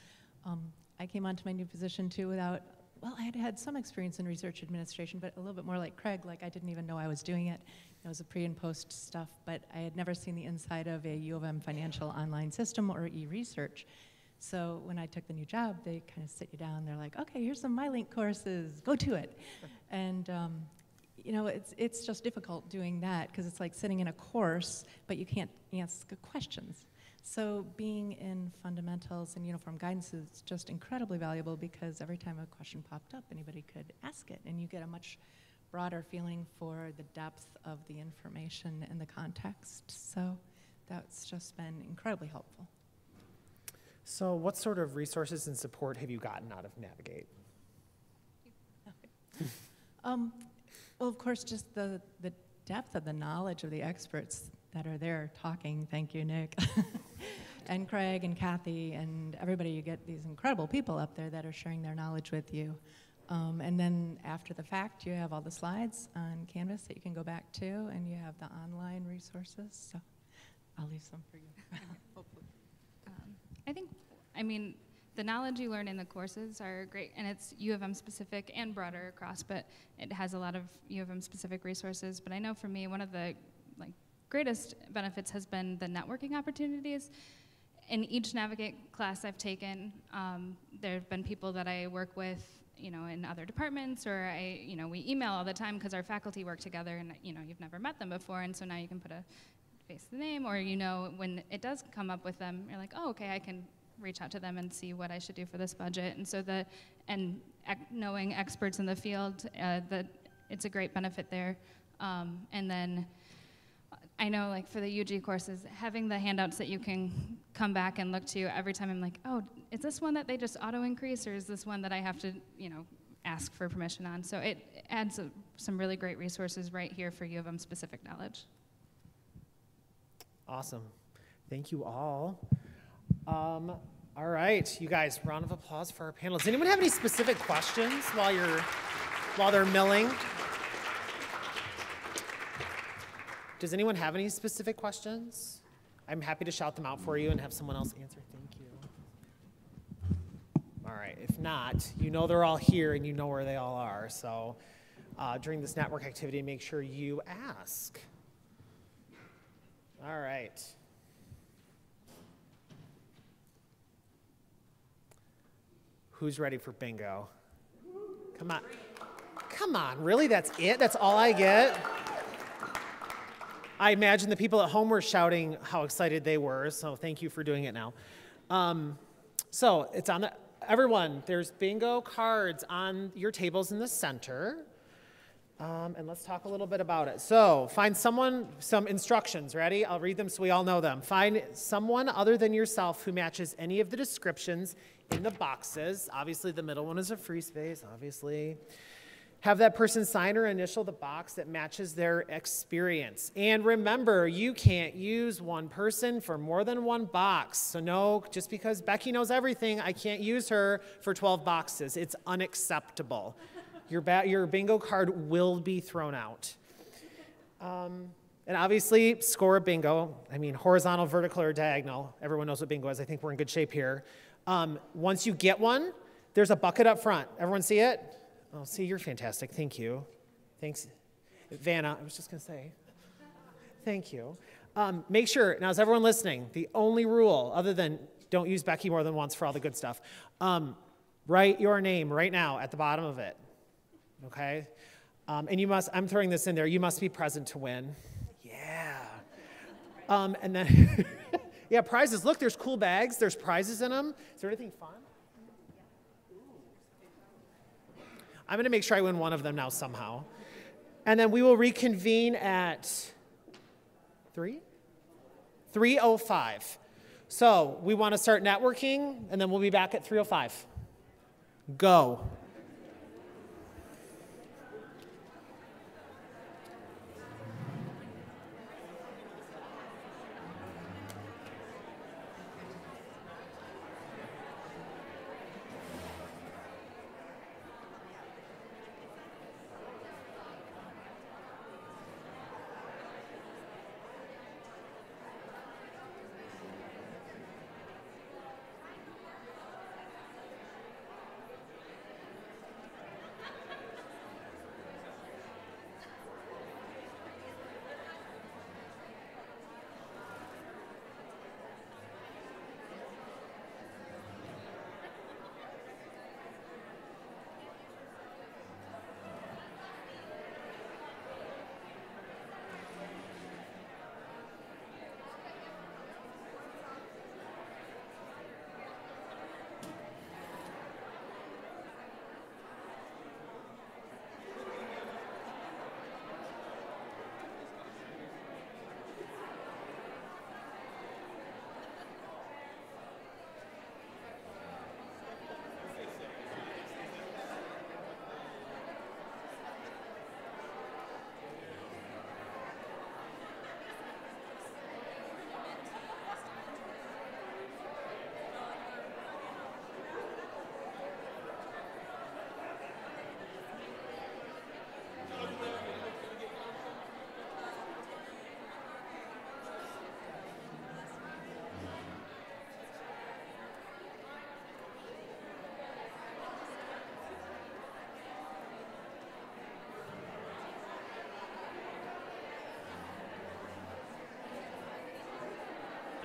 I came onto my new position too without, well, I had had some experience in research administration, but a little bit more like Craig, like I didn't even know I was doing it. It was a pre and post stuff, but I had never seen the inside of a U of M financial online system or e-research. So when I took the new job, they kind of sit you down, they're like, okay, here's some MyLink courses, go to it. And you know, it's just difficult doing that because it's like sitting in a course, but you can't ask questions. So being in fundamentals and uniform guidance is just incredibly valuable because every time a question popped up, anybody could ask it, and you get a much broader feeling for the depth of the information and the context. So that's just been incredibly helpful. So what sort of resources and support have you gotten out of Navigate? Well, of course, just the depth of the knowledge of the experts that are there talking. Thank you, Nick. And Craig and Kathy and everybody. You get these incredible people up there that are sharing their knowledge with you. And then after the fact, you have all the slides on Canvas that you can go back to, and you have the online resources. So I'll leave some for you. Hopefully. I mean, the knowledge you learn in the courses are great, and it's U of M specific and broader across, but it has a lot of U of M specific resources. But I know for me, one of the greatest benefits has been the networking opportunities. In each Navigate class I've taken, there have been people that I work with, you know, in other departments, or we email all the time because our faculty work together, and you've never met them before, and so now you can put a face to the name, or when it does come up with them, you're like, oh, okay, I can reach out to them and see what I should do for this budget. And so knowing experts in the field, that it's a great benefit there. And then I know, like, for the UG courses, having the handouts that you can come back and look to every time, I'm like, oh, is this one that they just auto-increase, or is this one that I have to, ask for permission on? So it adds some really great resources right here for U of M specific knowledge. Awesome. Thank you all. All right, you guys, round of applause for our panel. Does anyone have any specific questions while they're milling? Does anyone have any specific questions? I'm happy to shout them out for you and have someone else answer. Thank you. All right, if not, they're all here and you know where they all are. So during this network activity, make sure you ask. All right. Who's ready for bingo? Come on. Come on, really? That's it? That's all I get? I imagine the people at home were shouting how excited they were, so thank you for doing it now. So it's on everyone, there's bingo cards on your tables in the center. And let's talk a little bit about it. So find some instructions, ready? I'll read them so we all know them. Find someone other than yourself who matches any of the descriptions in the boxes. Obviously, the middle one is a free space, obviously. Have that person sign or initial the box that matches their experience. And remember, you can't use one person for more than one box. So no, just because Becky knows everything, I can't use her for 12 boxes. It's unacceptable. Your bingo card will be thrown out. And obviously, score a bingo. I mean, horizontal, vertical, or diagonal. Everyone knows what bingo is. I think we're in good shape here. Once you get one, there's a bucket up front. Everyone see it? Oh, see, you're fantastic. Thank you. Thanks. Vanna, I was just going to say. Thank you. Make sure, now is everyone listening? The only rule, other than don't use Becky more than once for all the good stuff, write your name right now at the bottom of it. Okay? And you must, I'm throwing this in there, you must be present to win. Yeah. And then, yeah, prizes. Look, there's cool bags. There's prizes in them. Is there anything fun? I'm going to make sure I win one of them now somehow. And then we will reconvene at 3:05. So we want to start networking, and then we'll be back at 3:05. Go.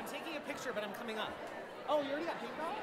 I'm taking a picture, but I'm coming up. Oh, you already got paintball?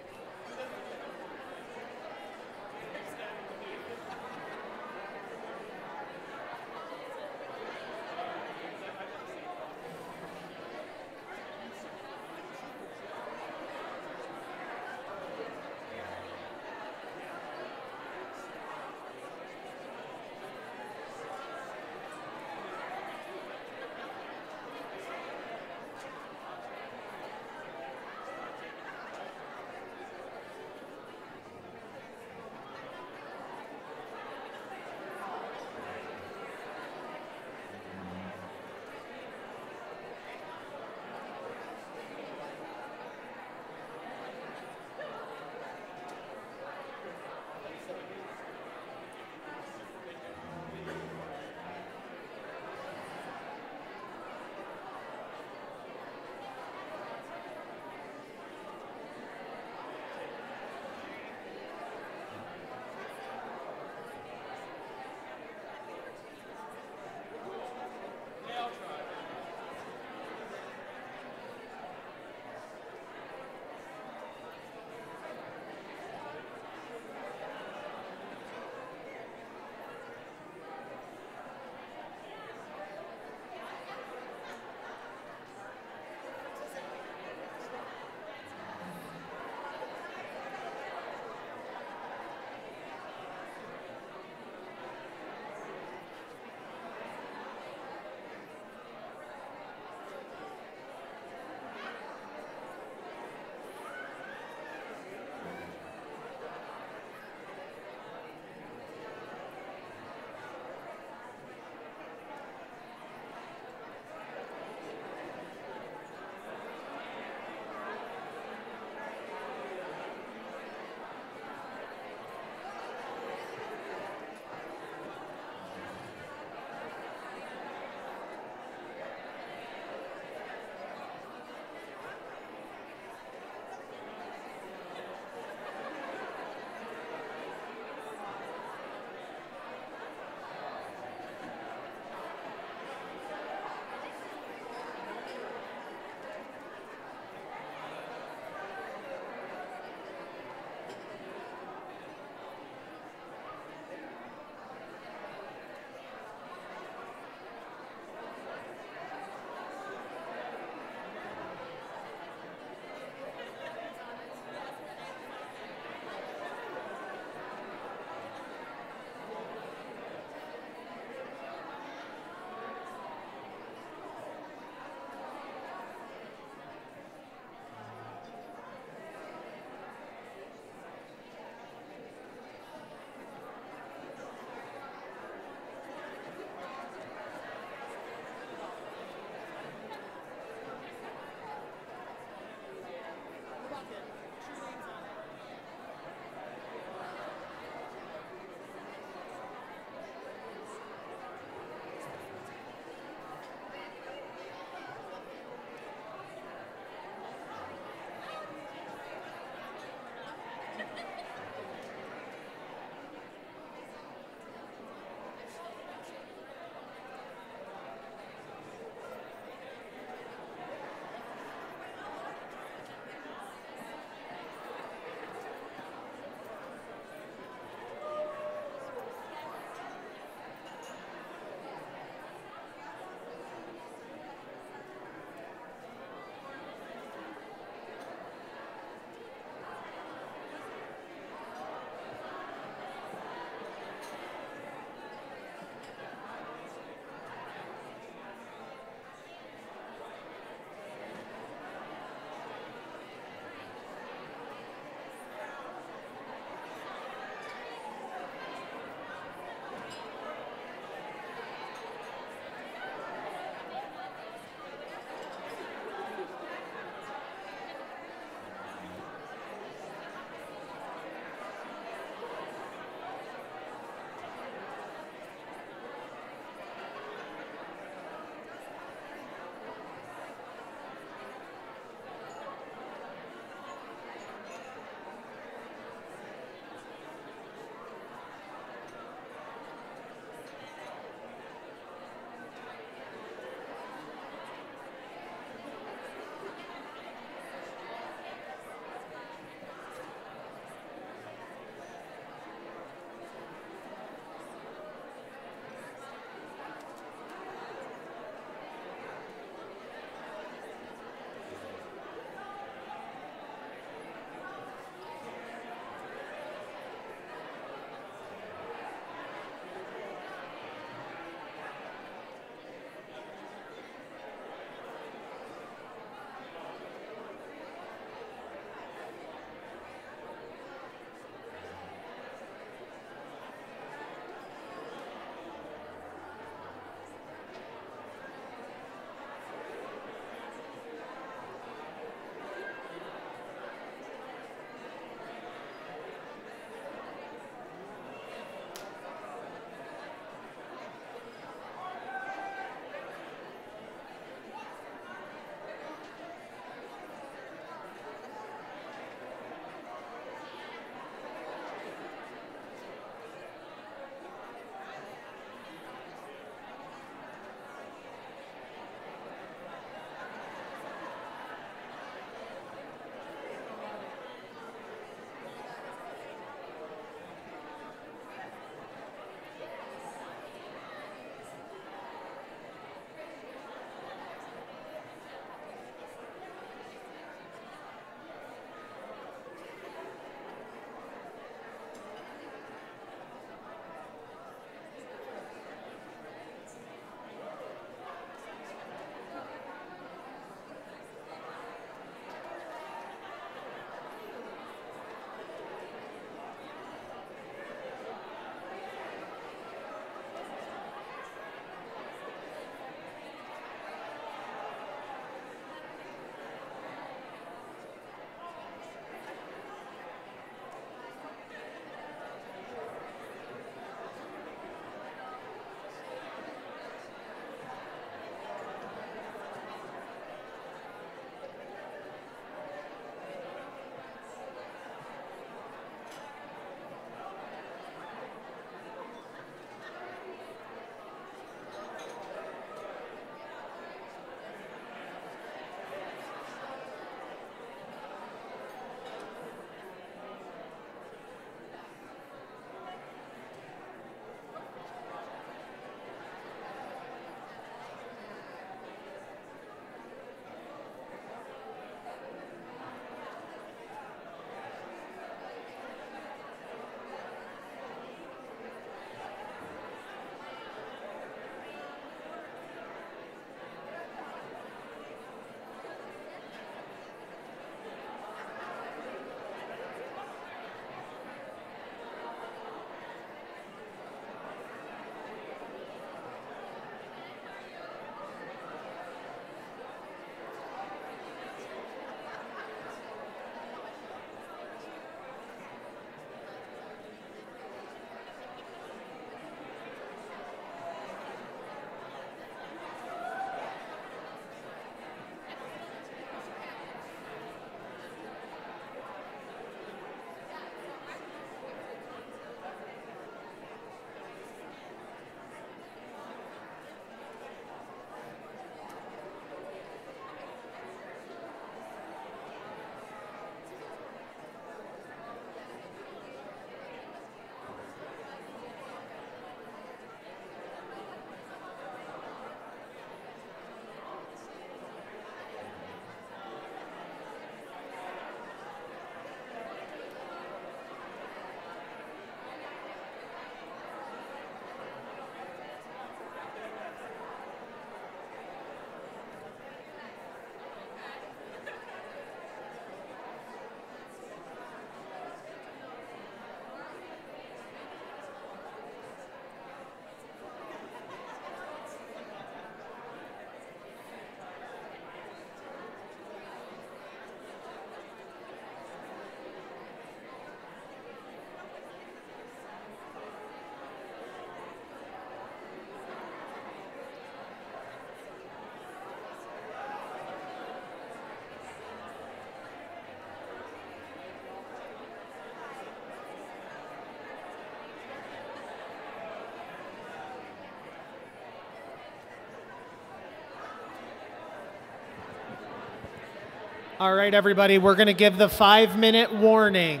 All right, everybody, we're going to give the 5-minute warning.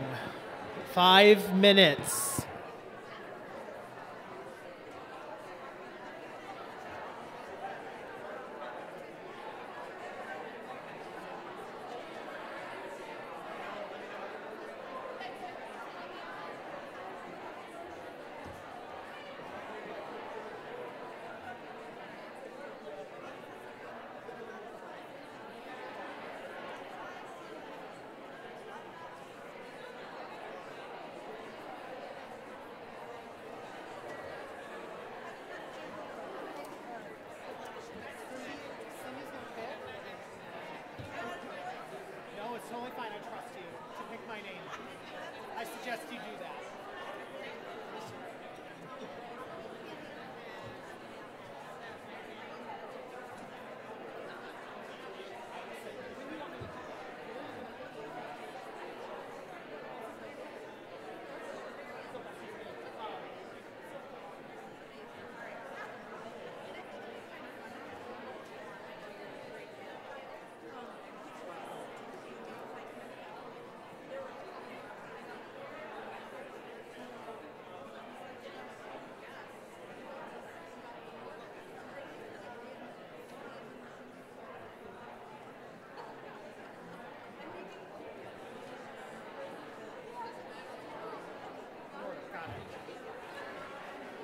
5 minutes.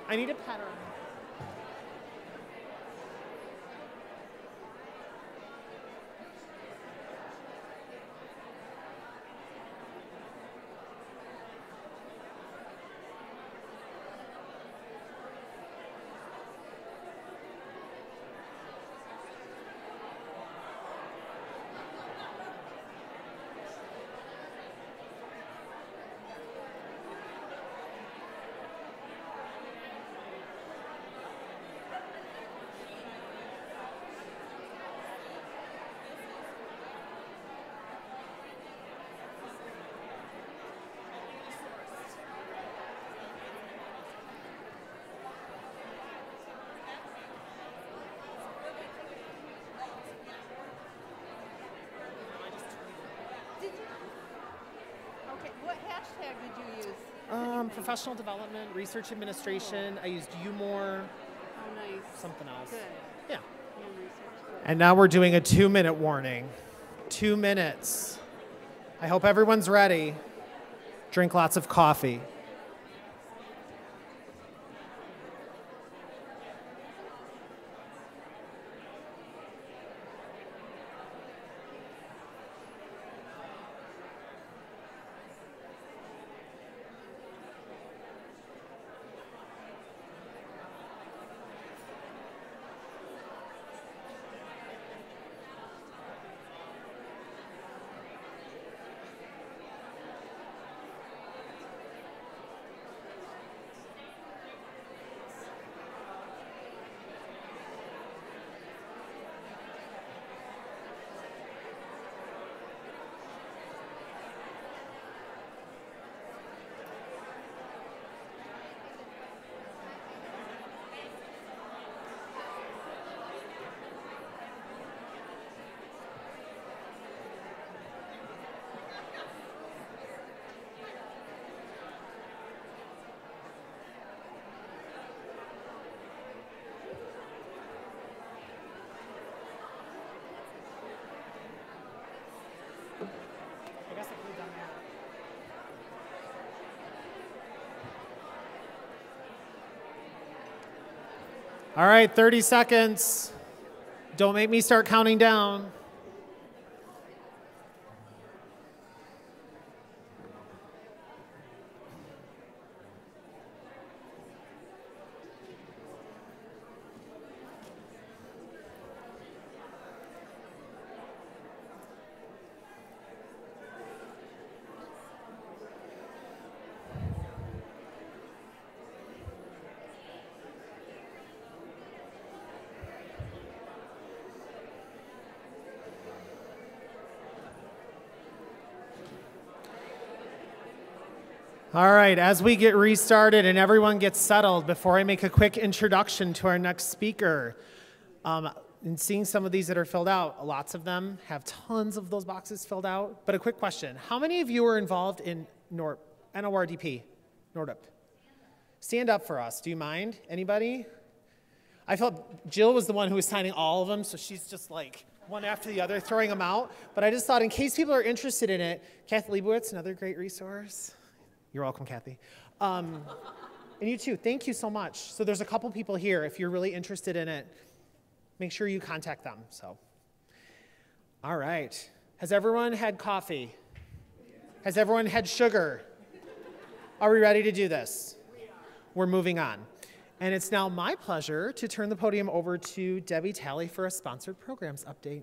I need a pattern. Professional development, research administration. I used UMore. Oh, nice. Something else. Good. Yeah. And now we're doing a 2-minute warning. 2 minutes. I hope everyone's ready. Drink lots of coffee. All right, 30 seconds. Don't make me start counting down. All right, as we get restarted and everyone gets settled, before I make a quick introduction to our next speaker, and seeing some of these that are filled out, lots of them have tons of those boxes filled out. But a quick question, how many of you are involved in NORDP? Stand up for us, do you mind? Anybody? I felt Jill was the one who was signing all of them, so she's just like one after the other, throwing them out. But I just thought, in case people are interested in it, Kathy Leibowitz, another great resource. You're welcome, Kathy. And you too, thank you so much. So there's a couple people here. If you're really interested in it, make sure you contact them. So, all right. Has everyone had coffee? Has everyone had sugar? Are we ready to do this? We're moving on. And it's now my pleasure to turn the podium over to Debbie Talley for a sponsored programs update.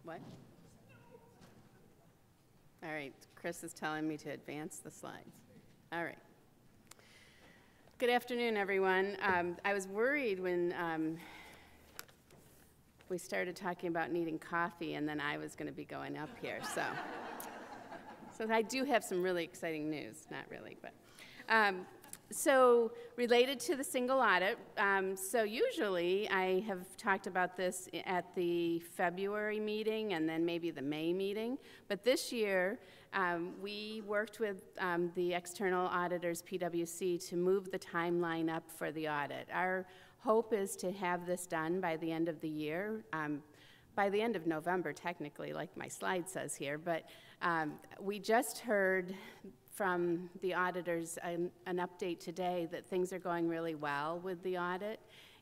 What? All right, Chris is telling me to advance the slides. All right. Good afternoon, everyone. I was worried when we started talking about needing coffee, and then I was going to be going up here. So I do have some really exciting news. Not really, but. So related to the single audit, so usually I have talked about this at the February meeting and then maybe the May meeting, but this year we worked with the external auditors, PwC, to move the timeline up for the audit. Our hope is to have this done by the end of the year, by the end of November technically, like my slide says here, but we just heard from the auditors an update today that things are going really well with the audit.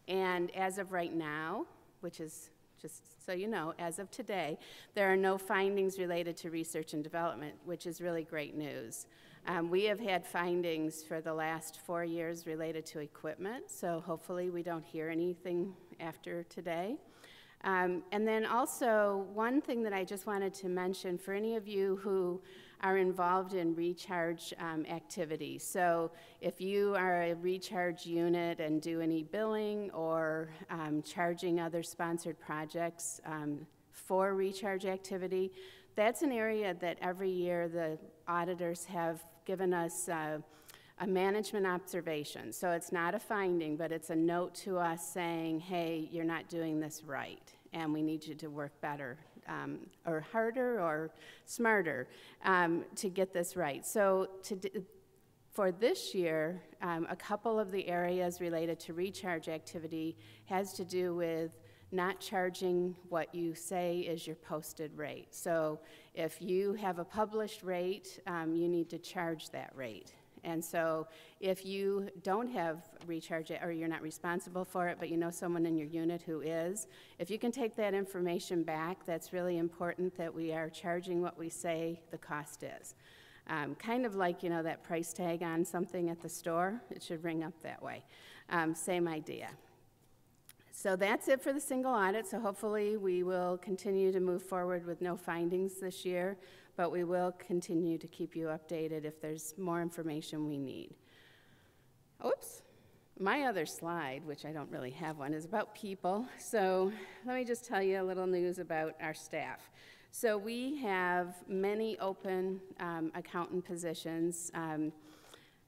And as of right now, which is just so you know, as of today, there are no findings related to research and development, which is really great news. We have had findings for the last 4 years related to equipment, so hopefully we don't hear anything after today. And then also, one thing that I just wanted to mention for any of you who are involved in recharge activity. So if you are a recharge unit and do any billing or charging other sponsored projects for recharge activity, that's an area that every year the auditors have given us a management observation. So it's not a finding, but it's a note to us saying, hey, you're not doing this right, and we need you to work better or harder or smarter to get this right. So for this year, a couple of the areas related to recharge activity has to do with not charging what you say is your posted rate. So if you have a published rate, you need to charge that rate. And so if you don't have recharge, or you're not responsible for it, but you know someone in your unit who is, if you can take that information back, that's really important that we are charging what we say the cost is. Kind of like, you know, that price tag on something at the store, it should ring up that way. Same idea. So that's it for the single audit, so hopefully we will continue to move forward with no findings this year, but we will continue to keep you updated if there's more information we need. Oops. My other slide, which I don't really have one, is about people. So let me just tell you a little news about our staff. So we have many open accountant positions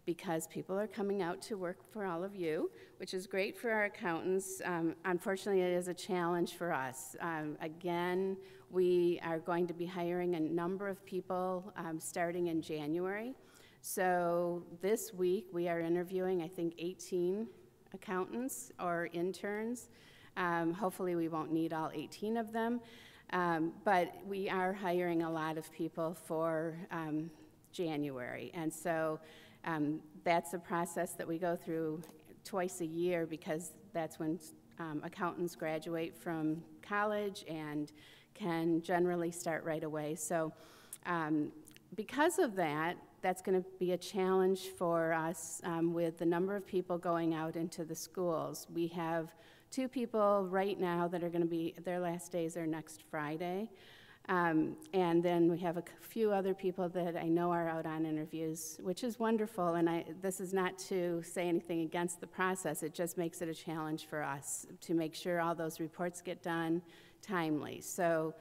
because people are coming out to work for all of you, which is great for our accountants. Unfortunately, it is a challenge for us. Again, we are going to be hiring a number of people starting in January. So this week, we are interviewing, I think, 18 accountants or interns. Hopefully, we won't need all 18 of them. But we are hiring a lot of people for January. And so that's a process that we go through twice a year because that's when accountants graduate from college and can generally start right away. So because of that, that's going to be a challenge for us with the number of people going out into the schools. We have 2 people right now that are going to be, their last days are next Friday. And then we have a few other people that I know are out on interviews, which is wonderful. And this is not to say anything against the process. It just makes it a challenge for us to make sure all those reports get done timely. So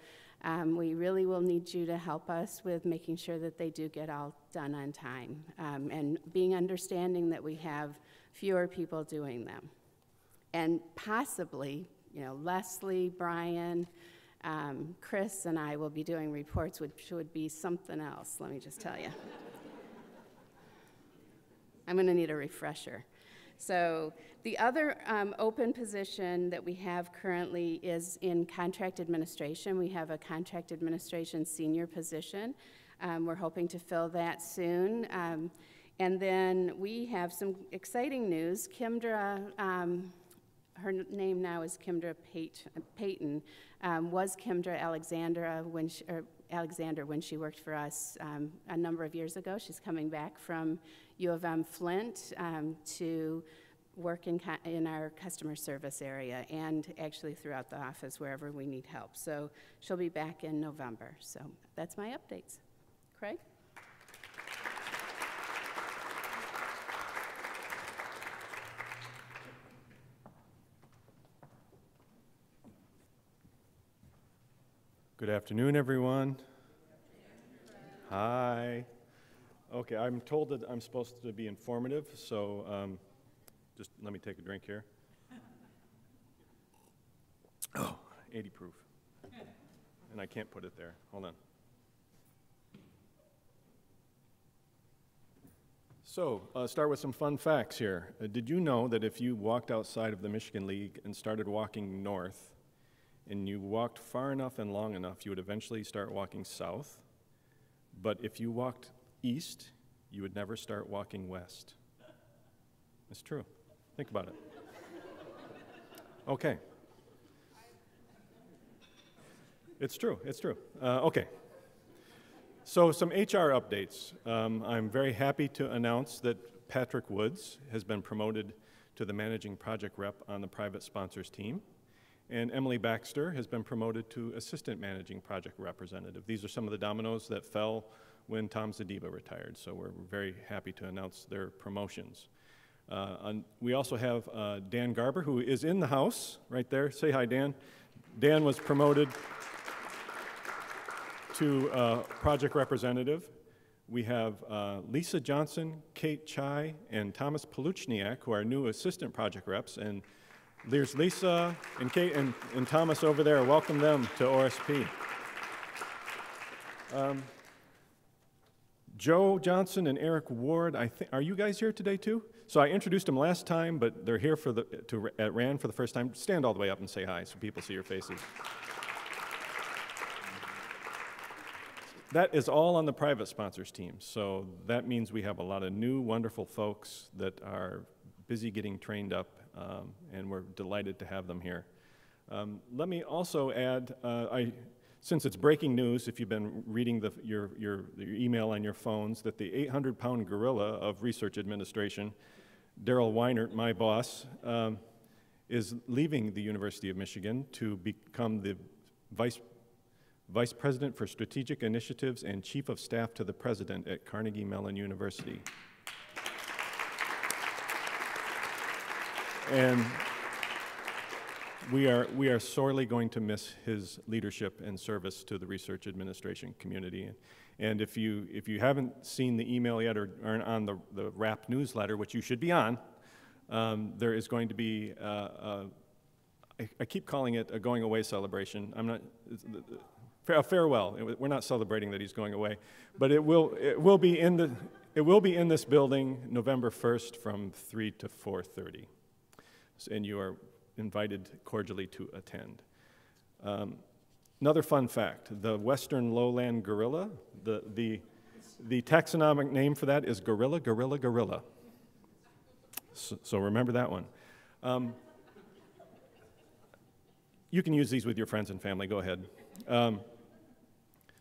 We really will need you to help us with making sure that they do get all done on time, and being understanding that we have fewer people doing them. And possibly, Leslie, Brian, Chris, and I will be doing reports, which would be something else, let me just tell you. I'm going to need a refresher. So the other open position that we have currently is in contract administration. We have a contract administration senior position. We're hoping to fill that soon. And then we have some exciting news. Kimdra, her name now is Kimdra Payton, was Kimdra Alexander when she worked for us a number of years ago. She's coming back from U of M Flint to work in our customer service area and actually throughout the office wherever we need help. So she'll be back in November. So that's my updates. Craig? Good afternoon, everyone. Hi. Okay, I'm told that I'm supposed to be informative, so just let me take a drink here. Oh, 80 proof. And I can't put it there. Hold on. So, start with some fun facts here. Did you know that if you walked outside of the Michigan League and started walking north, and you walked far enough and long enough, you would eventually start walking south? But if you walked east, you would never start walking west. It's true. Think about it. Okay. It's true, it's true. Okay. So some HR updates. I'm very happy to announce that Patrick Woods has been promoted to the managing project rep on the private sponsors team. And Emily Baxter has been promoted to assistant managing project representative. These are some of the dominoes that fell when Tom Zadiba retired, so we're very happy to announce their promotions. We also have Dan Garber, who is in the house right there. Say hi, Dan. Dan was promoted to project representative. We have Lisa Johnson, Kate Chai, and Thomas Paluchniak, who are new assistant project reps. And there's Lisa and Kate and Thomas over there. Welcome them to OSP. Joe Johnson and Eric Ward, are you guys here today too? So I introduced them last time, but they're here at RAN for the first time. Stand all the way up and say hi so people see your faces. That is all on the private sponsors team. So that means we have a lot of new, wonderful folks that are busy getting trained up, and we're delighted to have them here. Let me also add, since it's breaking news, if you've been reading your email on your phones, that the 800-pound gorilla of research administration, Daryl Weinert, my boss, is leaving the University of Michigan to become the Vice President for Strategic Initiatives and Chief of Staff to the President at Carnegie Mellon University. And we are sorely going to miss his leadership and service to the research administration community. And if you haven't seen the email yet or aren't on the RAP newsletter, which you should be on, there is going to be I keep calling it a going away celebration. A farewell. We're not celebrating that he's going away, but it will be in this building November 1st from 3 to 4:30, and you are invited cordially to attend. Another fun fact: the Western lowland gorilla. The taxonomic name for that is gorilla, gorilla, gorilla. So remember that one. You can use these with your friends and family. Go ahead.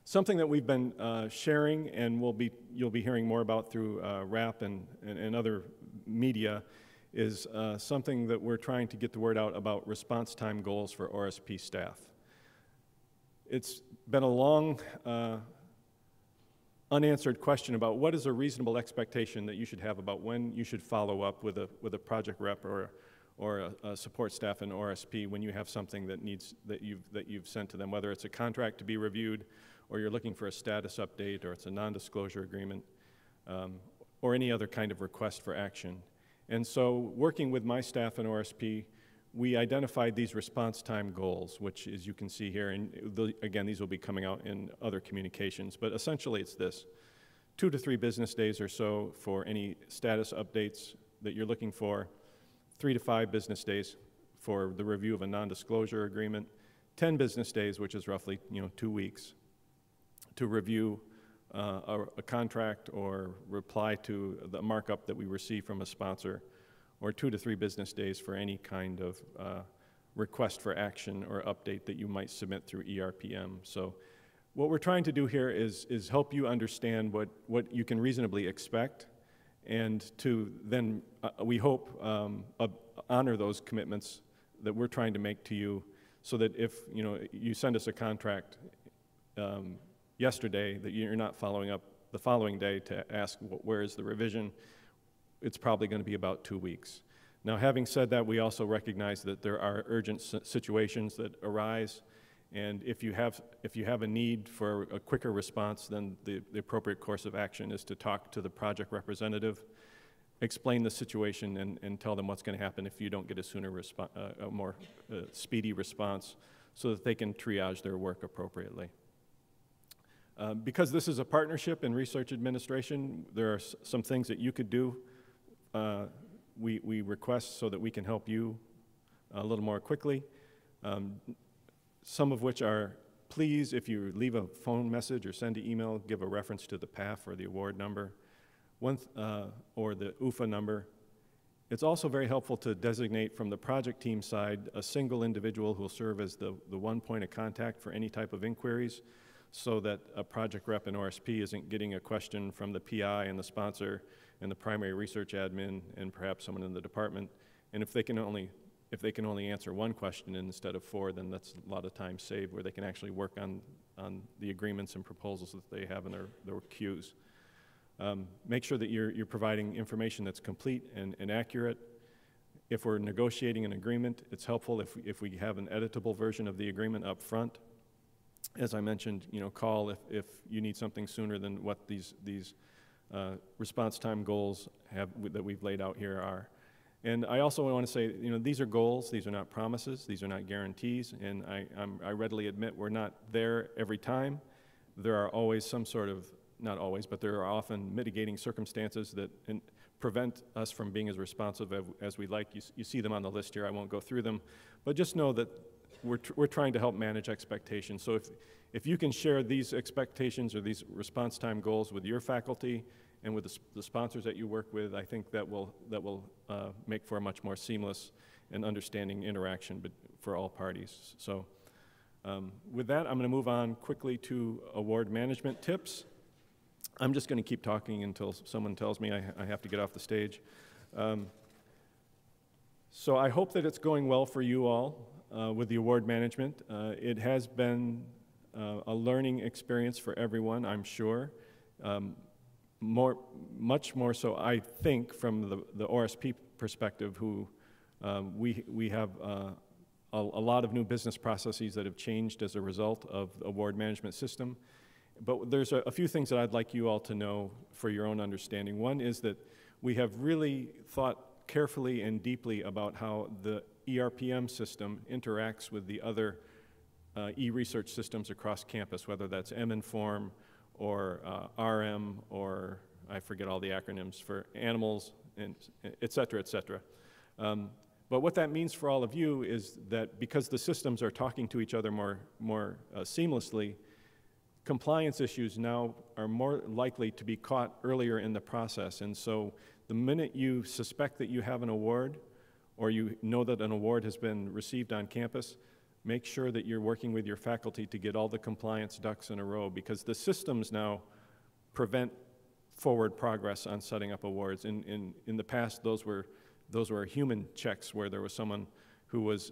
Something that we've been sharing and you'll be hearing more about through RAP and other media is something that we're trying to get the word out about response time goals for OSP staff. It's been a long unanswered question about what is a reasonable expectation that you should have about when you should follow up with a project rep or or a support staff in ORSP when you have something that you've sent to them, whether it's a contract to be reviewed, or you're looking for a status update, or it's a non-disclosure agreement, or any other kind of request for action. And so working with my staff in ORSP, we identified these response time goals, which, as you can see here, and again, these will be coming out in other communications, but essentially it's this: 2 to 3 business days or so for any status updates that you're looking for, 3 to 5 business days for the review of a non-disclosure agreement, 10 business days, which is roughly 2 weeks, to review a contract or reply to the markup that we receive from a sponsor, or 2 to 3 business days for any kind of request for action or update that you might submit through ERPM. So what we're trying to do here is help you understand what you can reasonably expect, and to then, we hope, honor those commitments that we're trying to make to you, so that if you send us a contract yesterday, that you're not following up the following day to ask where is the revision. It's probably going to be about 2 weeks. Now, having said that, we also recognize that there are urgent situations that arise, and if you have a need for a quicker response, then the appropriate course of action is to talk to the project representative, explain the situation, and tell them what's going to happen if you don't get a more speedy response, so that they can triage their work appropriately. Because this is a partnership in research administration, there are some things that you could do. We request so that we can help you a little more quickly. Some of which are, please, if you leave a phone message or send an email, give a reference to the PAF or the award number, or the UFA number. It's also very helpful to designate from the project team side a single individual who will serve as the one point of contact for any type of inquiries, so that a project rep in ORSP isn't getting a question from the PI and the sponsor and the primary research admin and perhaps someone in the department. And if they can only answer one question instead of 4, then that's a lot of time saved, where they can actually work on the agreements and proposals that they have in their queues. Make sure that you're providing information that's complete and accurate. If we're negotiating an agreement, it's helpful if we have an editable version of the agreement up front. As I mentioned, call if you need something sooner than what these response time goals that we've laid out here are. And I also want to say, these are goals, these are not promises, these are not guarantees, and I readily admit we're not there every time. There are always some sort of, not always, but there are often mitigating circumstances that prevent us from being as responsive as we'd like. You see them on the list here, I won't go through them, but just know that we're trying to help manage expectations. So if you can share these expectations or these response time goals with your faculty and with the sponsors that you work with, I think that will make for a much more seamless and understanding interaction for all parties. So with that, I'm going to move on quickly to award management tips. I'm just going to keep talking until someone tells me I have to get off the stage. So I hope that it's going well for you all with the award management. It has been a learning experience for everyone, I'm sure. Much more so, I think, from the ORSP perspective, who we have a lot of new business processes that have changed as a result of the award management system. But there's a few things that I'd like you all to know for your own understanding. One is that we have really thought carefully and deeply about how the ERPM system interacts with the other e-research systems across campus, whether that's M-Inform or RM, or I forget all the acronyms for animals, and et cetera, et cetera. But what that means for all of you is that because the systems are talking to each other more seamlessly, compliance issues now are more likely to be caught earlier in the process. And so the minute you suspect that you have an award, or you know that an award has been received on campus, make sure that you're working with your faculty to get all the compliance ducks in a row, because the systems now prevent forward progress on setting up awards. In the past, those were human checks where there was someone who was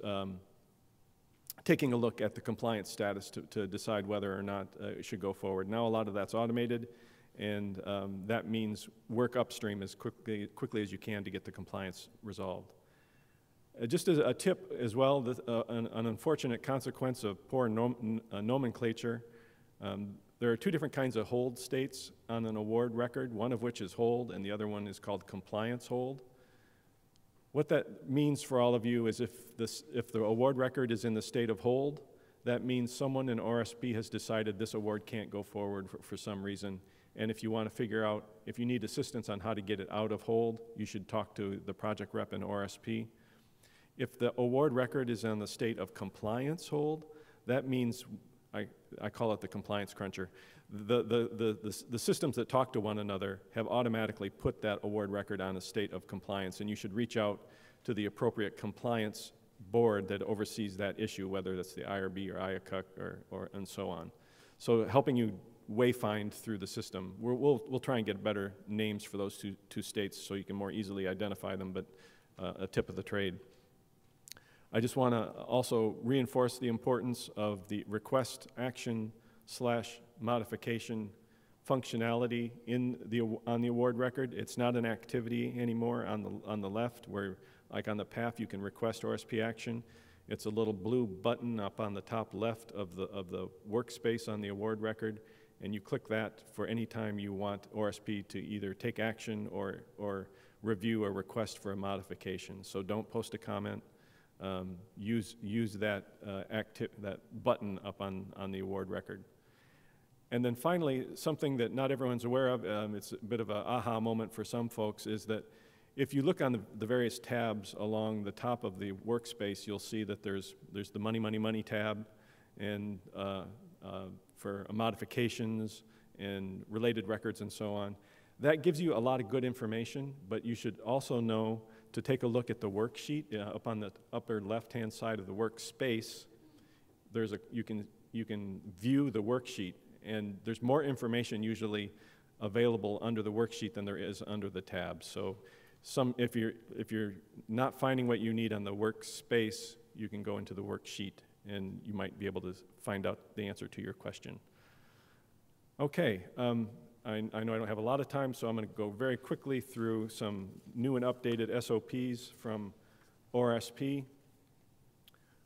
taking a look at the compliance status to decide whether or not it should go forward. Now a lot of that's automated, and that means work upstream as quickly as you can to get the compliance resolved. Just as a tip as well, an unfortunate consequence of poor nomenclature, there are two different kinds of hold states on an award record, one of which is hold and the other one is called compliance hold. What that means for all of you is if the award record is in the state of hold, that means someone in ORSP has decided this award can't go forward for some reason. And if you want to figure out, if you need assistance on how to get it out of hold, you should talk to the project rep in ORSP. If the award record is in the state of compliance hold, that means, I call it the compliance cruncher. The systems that talk to one another have automatically put that award record on a state of compliance, and you should reach out to the appropriate compliance board that oversees that issue, whether that's the IRB or IACUC and so on. So helping you wayfind through the system. We'll try and get better names for those two states so you can more easily identify them, but a tip of the trade. I just want to also reinforce the importance of the request action / modification functionality on the award record. It's not an activity anymore on the left where, like on the path, you can request ORSP action. It's a little blue button up on the top left of the workspace on the award record, and you click that for any time you want ORSP to either take action or review a request for a modification. So don't post a comment. Use that button up on the award record. And then finally, something that not everyone's aware of, it's a bit of an aha moment for some folks, is that if you look on the various tabs along the top of the workspace, you'll see that there's the Money tab, and for modifications and related records and so on. That gives you a lot of good information, but you should also know to take a look at the worksheet up on the upper left-hand side of the workspace. You can view the worksheet, and there's more information usually available under the worksheet than there is under the tabs. So if you're not finding what you need on the workspace, you can go into the worksheet and you might be able to find out the answer to your question. Okay, I know I don't have a lot of time, so I'm going to go very quickly through some new and updated SOPs from ORSP.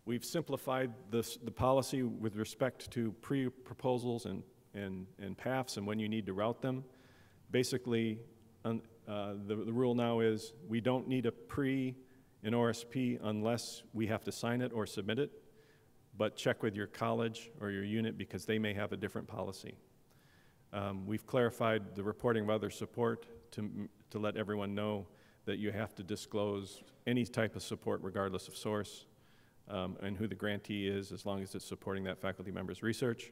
We've simplified the policy with respect to pre-proposals and paths and when you need to route them. Basically, the rule now is we don't need a pre in ORSP unless we have to sign it or submit it, but check with your college or your unit because they may have a different policy. We've clarified the reporting of other support to let everyone know that you have to disclose any type of support regardless of source and who the grantee is as long as it's supporting that faculty member's research.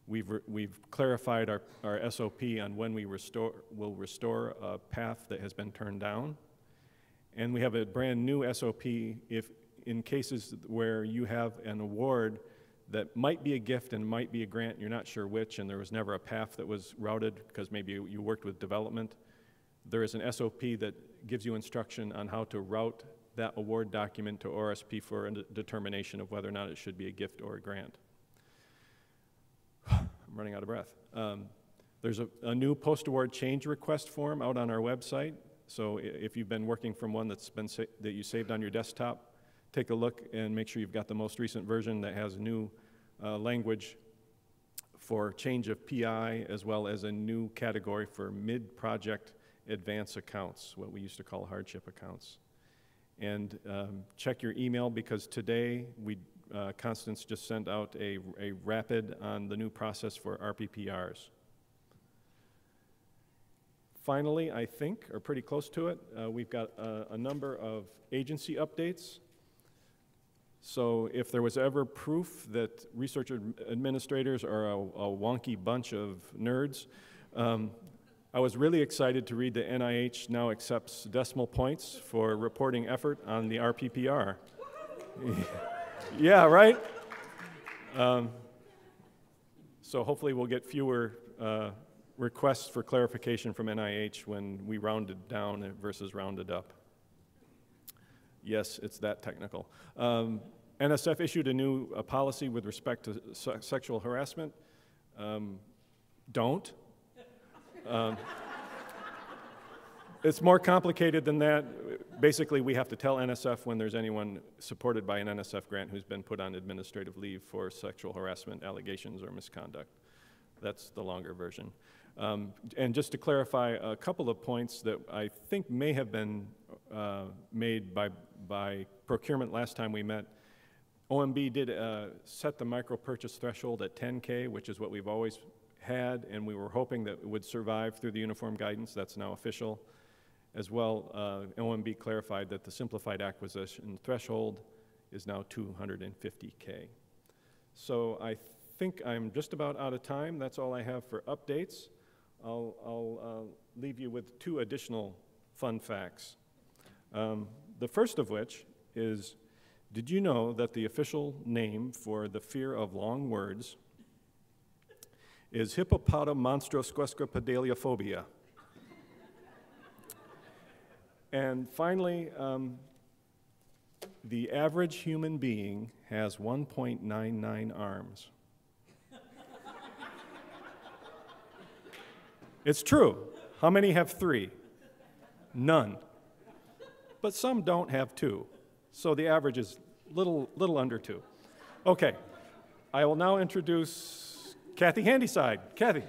We've clarified our SOP on when we will restore a path that has been turned down. And we have a brand new SOP if in cases where you have an award that might be a gift and might be a grant, you're not sure which, and there was never a path that was routed because maybe you worked with development. There is an SOP that gives you instruction on how to route that award document to ORSP for a determination of whether or not it should be a gift or a grant. I'm running out of breath. There's a new post-award change request form out on our website. So if you've been working from one that you saved on your desktop, take a look and make sure you've got the most recent version that has new language for change of PI, as well as a new category for mid-project advance accounts, what we used to call hardship accounts. And check your email because today Constance just sent out a rapid on the new process for RPPRs. Finally, I think, or pretty close to it, we've got a number of agency updates. So if there was ever proof that research administrators are a wonky bunch of nerds, I was really excited to read that NIH now accepts decimal points for reporting effort on the RPPR. Yeah, right? So hopefully we'll get fewer requests for clarification from NIH when we rounded down versus rounded up. Yes, it's that technical. NSF issued a new policy with respect to sexual harassment. Don't. It's more complicated than that. Basically, we have to tell NSF when there's anyone supported by an NSF grant who's been put on administrative leave for sexual harassment allegations or misconduct. That's the longer version. And just to clarify a couple of points that I think may have been made by procurement last time we met. OMB did set the micro purchase threshold at 10K, which is what we've always had, and we were hoping that it would survive through the uniform guidance. That's now official. As well, OMB clarified that the simplified acquisition threshold is now 250K. So I think I'm just about out of time. That's all I have for updates. I'll leave you with 2 additional fun facts. The first of which is, did you know that the official name for the fear of long words is hippopotamonstrosquesquipedaliophobia? And finally, the average human being has 1.99 arms. It's true. How many have 3? None. But some don't have 2. So the average is little under 2. Okay, I will now introduce Kathy Handyside. Kathy.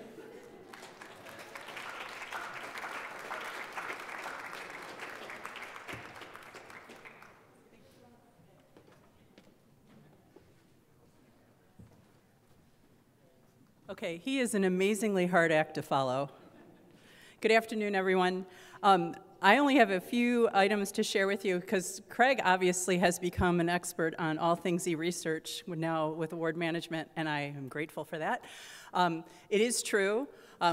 Okay, he is an amazingly hard act to follow. Good afternoon, everyone. I only have a few items to share with you because Craig obviously has become an expert on all things e-research now with award management, and I am grateful for that. It is true,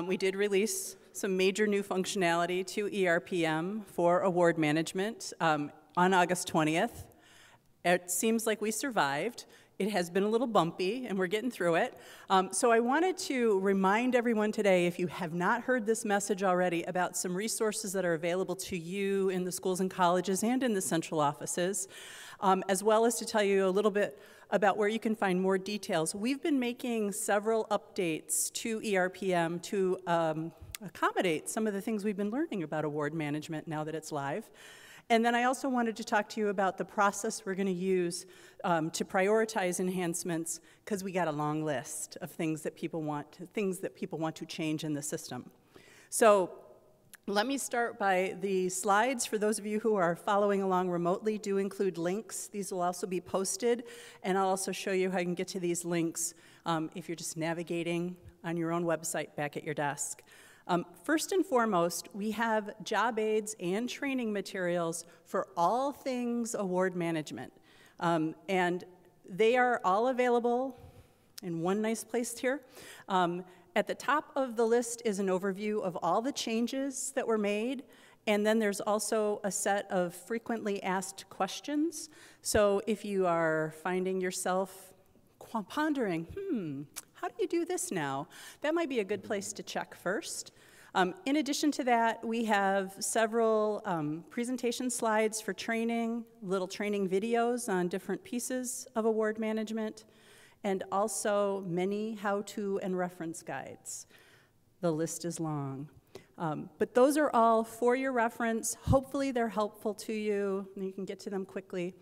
we did release some major new functionality to ERPM for award management on August 20th. It seems like we survived. It has been a little bumpy, and we're getting through it. So I wanted to remind everyone today, if you have not heard this message already, about some resources that are available to you in the schools and colleges and in the central offices, as well as to tell you a little bit about where you can find more details. We've been making several updates to ERPM to accommodate some of the things we've been learning about award management now that it's live. And then I also wanted to talk to you about the process we're going to use to prioritize enhancements, because we got a long list of things that people want to change in the system. So let me start by the slides. For those of you who are following along remotely, do include links. These will also be posted, and I'll also show you how you can get to these links if you're just navigating on your own website back at your desk. First and foremost, we have job aids and training materials for all things award management. And they are all available in one nice place here. At the top of the list is an overview of all the changes that were made, and then there's also a set of frequently asked questions. So if you are finding yourself pondering, how do you do this now? That might be a good place to check first. In addition to that, we have several presentation slides for training, little training videos on different pieces of award management, and also many how-to and reference guides. The list is long. But those are all for your reference. Hopefully they're helpful to you, and you can get to them quickly.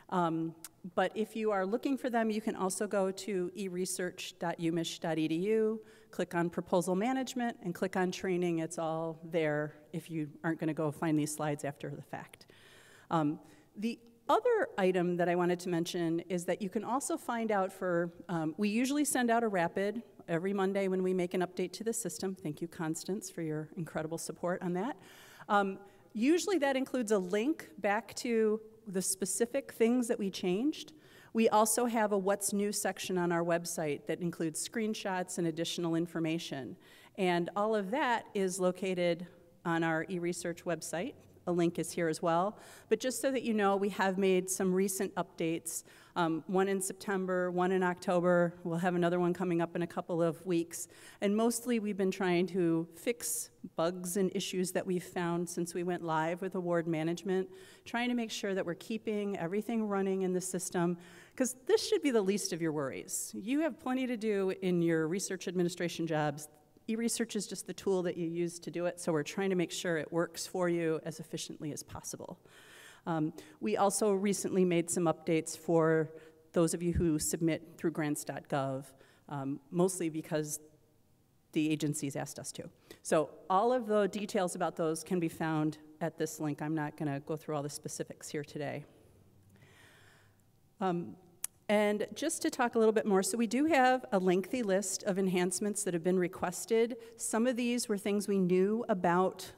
But if you are looking for them, you can also go to eresearch.umich.edu, click on Proposal Management, and click on Training. It's all there if you aren't going to go find these slides after the fact. The other item that I wanted to mention is that you can also find out we usually send out a rapid every Monday when we make an update to the system. Thank you, Constance, for your incredible support on that. Usually that includes a link back to the specific things that we changed. We also have a What's New section on our website that includes screenshots and additional information. And all of that is located on our eResearch website. A link is here as well. But just so that you know, we have made some recent updates, one in September, one in October. We'll have another one coming up in a couple of weeks. And mostly we've been trying to fix bugs and issues that we've found since we went live with award management, trying to make sure that we're keeping everything running in the system, because this should be the least of your worries. You have plenty to do in your research administration jobs. e-research is just the tool that you use to do it, so we're trying to make sure it works for you as efficiently as possible. We also recently made some updates for those of you who submit through grants.gov, mostly because the agencies asked us to. So all of the details about those can be found at this link. I'm not going to go through all the specifics here today. And just to talk a little bit more, so we do have a lengthy list of enhancements that have been requested. Some of these were things we knew about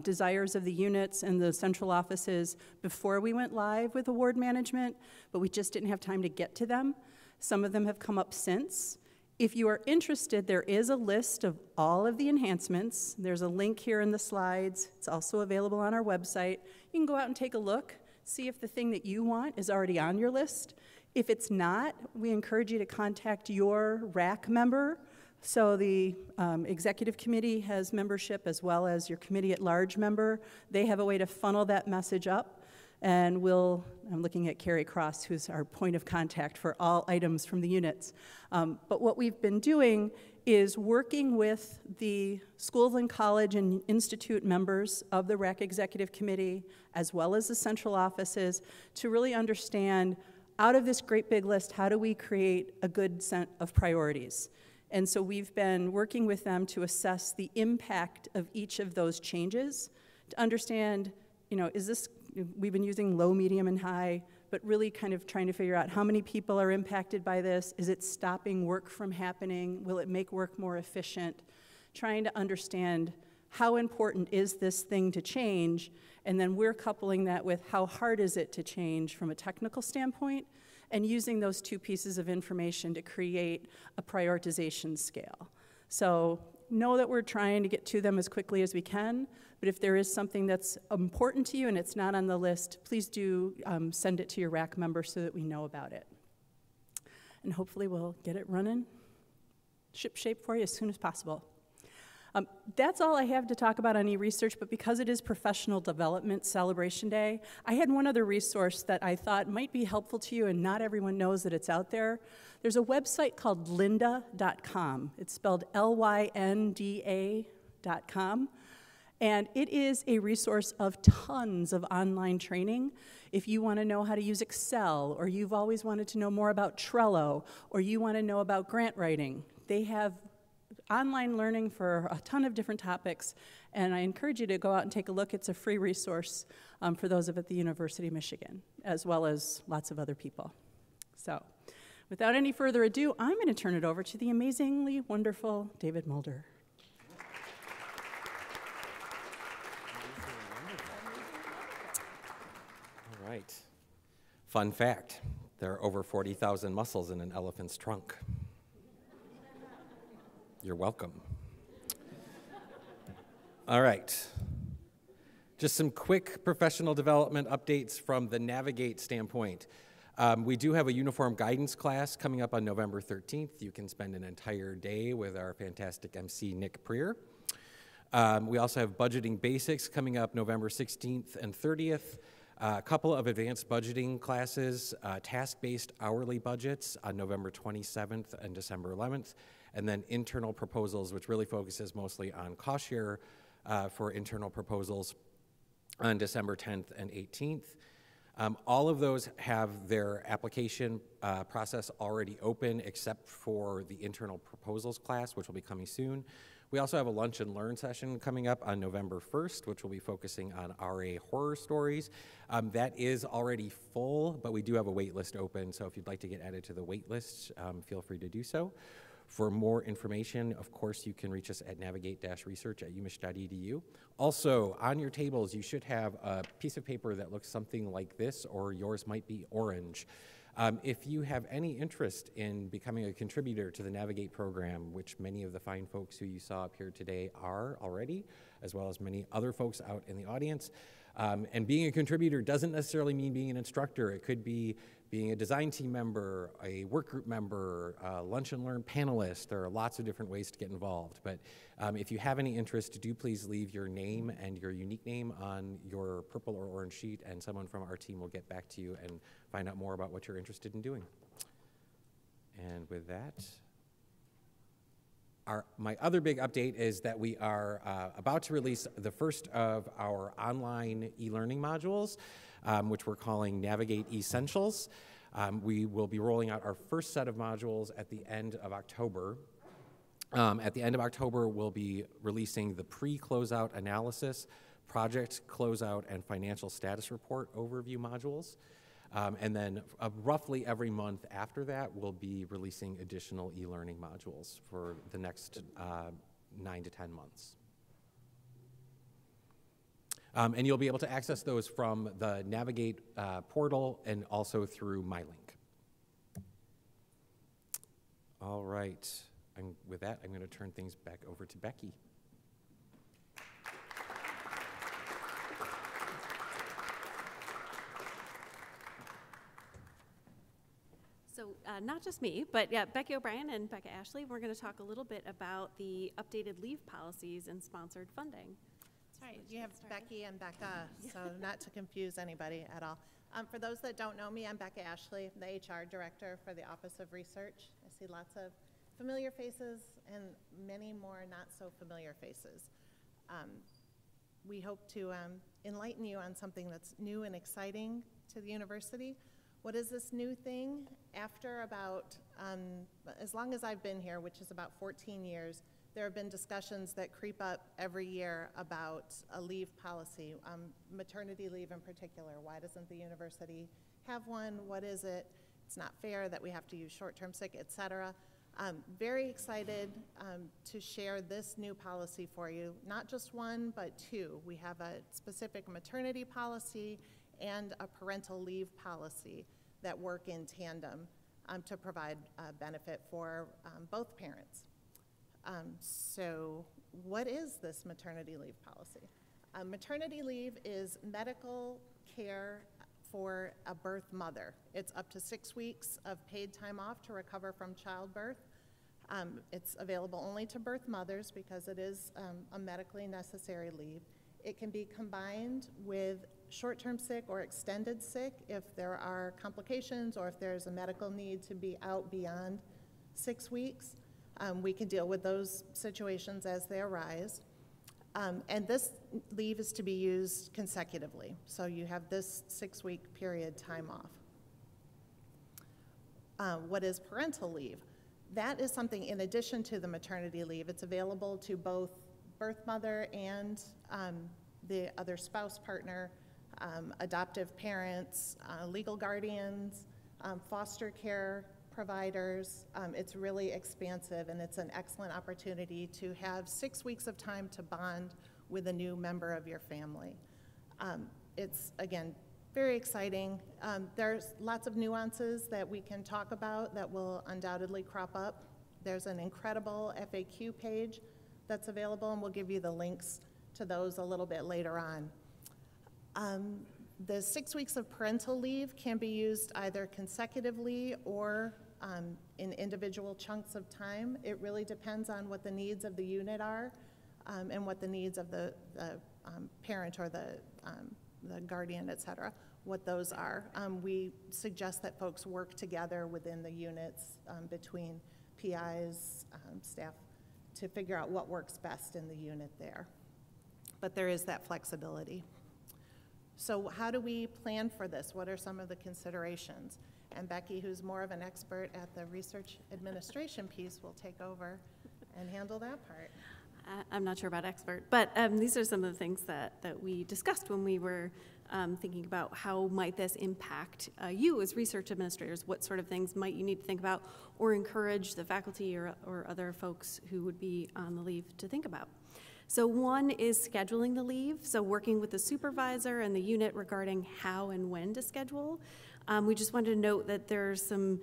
desires of the units and the central offices before we went live with award management, but we just didn't have time to get to them. Some of them have come up since. If you are interested, there is a list of all of the enhancements. There's a link here in the slides. It's also available on our website. You can go out and take a look, see if the thing that you want is already on your list. If it's not, we encourage you to contact your RAC member. So the executive committee has membership as well as your committee at large member. They have a way to funnel that message up. And I'm looking at Carrie Cross, who's our point of contact for all items from the units. But what we've been doing is working with the schools and college and institute members of the RAC executive committee, as well as the central offices, to really understand, out of this great big list, how do we create a good set of priorities? And so we've been working with them to assess the impact of each of those changes, to understand, we've been using low, medium, and high, but really kind of trying to figure out how many people are impacted by this. Is it stopping work from happening? Will it make work more efficient? Trying to understand how important is this thing to change, and then we're coupling that with how hard is it to change from a technical standpoint, and using those two pieces of information to create a prioritization scale. So know that we're trying to get to them as quickly as we can, but if there is something that's important to you and it's not on the list, please do send it to your RAC member so that we know about it. And hopefully we'll get it running ship-shape for you as soon as possible. That's all I have to talk about on e-research, but because it is Professional Development Celebration Day, I had one other resource that I thought might be helpful to you, and not everyone knows that it's out there. There's a website called lynda.com. It's spelled Lynda.com. And it is a resource of tons of online training. If you want to know how to use Excel, or you've always wanted to know more about Trello, or you want to know about grant writing, they have online learning for a ton of different topics, and I encourage you to go out and take a look. It's a free resource for those at the University of Michigan, as well as lots of other people. So, without any further ado, I'm going to turn it over to the amazingly wonderful David Mulder. All right. Fun fact, there are over 40,000 muscles in an elephant's trunk. You're welcome. All right. Just some quick professional development updates from the Navigate standpoint. We do have a uniform guidance class coming up on November 13th. You can spend an entire day with our fantastic Emcee, Nick Prieur. We also have budgeting basics coming up November 16th and 30th. A couple of advanced budgeting classes, task-based hourly budgets on November 27th and December 11th. And then internal proposals, which really focuses mostly on cost share for internal proposals on December 10th and 18th. All of those have their application process already open, except for the internal proposals class, which will be coming soon. We also have a lunch and learn session coming up on November 1st, which will be focusing on RA horror stories. That is already full, but we do have a wait list open, so if you'd like to get added to the wait list, feel free to do so. For more information, of course, you can reach us at navigate-research@umich.edu. Also, on your tables, you should have a piece of paper that looks something like this, or yours might be orange. If you have any interest in becoming a contributor to the Navigate program, which many of the fine folks who you saw up here today are already, as well as many other folks out in the audience, and being a contributor doesn't necessarily mean being an instructor. It could be being a design team member, a work group member, a lunch and learn panelist. There are lots of different ways to get involved. But if you have any interest, do please leave your name and your unique name on your purple or orange sheet, and someone from our team will get back to you and find out more about what you're interested in doing. And with that, My other big update is that we are about to release the first of our online e-learning modules, which we're calling Navigate Essentials. We will be rolling out our first set of modules at the end of October. At the end of October, we'll be releasing the pre-closeout analysis, project closeout, and financial status report overview modules. And then roughly every month after that, we'll be releasing additional e-learning modules for the next 9 to 10 months. And you'll be able to access those from the Navigate portal and also through MyLink. All right. With that, I'm going to turn things back over to Becky. So not just me, but yeah, Becky O'Brien and Becca Ashley, we're going to talk a little bit about the updated leave policies and sponsored funding. That's right. You have Becky and Becca, so not to confuse anybody at all. For those that don't know me, I'm Becca Ashley, the HR director for the Office of Research. I see lots of familiar faces and many more not so familiar faces. We hope to enlighten you on something that's new and exciting to the university. What is this new thing? After about, as long as I've been here, which is about 14 years, there have been discussions that creep up every year about a leave policy, maternity leave in particular. Why doesn't the university have one? What is it? It's not fair that we have to use short-term sick, et cetera. Very excited to share this new policy for you. Not just one, but two. We have a specific maternity policy and a parental leave policy that work in tandem to provide benefit for both parents. So what is this maternity leave policy? Maternity leave is medical care for a birth mother. It's up to 6 weeks of paid time off to recover from childbirth. It's available only to birth mothers because it is a medically necessary leave. It can be combined with short-term sick or extended sick if there are complications or if there's a medical need to be out beyond 6 weeks. We can deal with those situations as they arise. And this leave is to be used consecutively. So you have this 6-week period time off. What is parental leave? That is something in addition to the maternity leave. It's available to both birth mother and the other spouse partner, adoptive parents, legal guardians, foster care providers. It's really expansive, and it's an excellent opportunity to have 6 weeks of time to bond with a new member of your family. It's, again, very exciting. There's lots of nuances that we can talk about that will undoubtedly crop up. There's an incredible FAQ page that's available, and we'll give you the links to those a little bit later on. The 6 weeks of parental leave can be used either consecutively or in individual chunks of time. It really depends on what the needs of the unit are and what the needs of the parent or the guardian, et cetera, what those are. We suggest that folks work together within the units between PIs, staff, to figure out what works best in the unit there. But there is that flexibility. So how do we plan for this? What are some of the considerations? And Becky, who's more of an expert at the research administration piece, will take over and handle that part. I'm not sure about expert, but these are some of the things that we discussed when we were thinking about how might this impact you as research administrators. What sort of things might you need to think about or encourage the faculty or other folks who would be on the leave to think about. So one is scheduling the leave, so working with the supervisor and the unit regarding how and when to schedule. We just wanted to note that there's some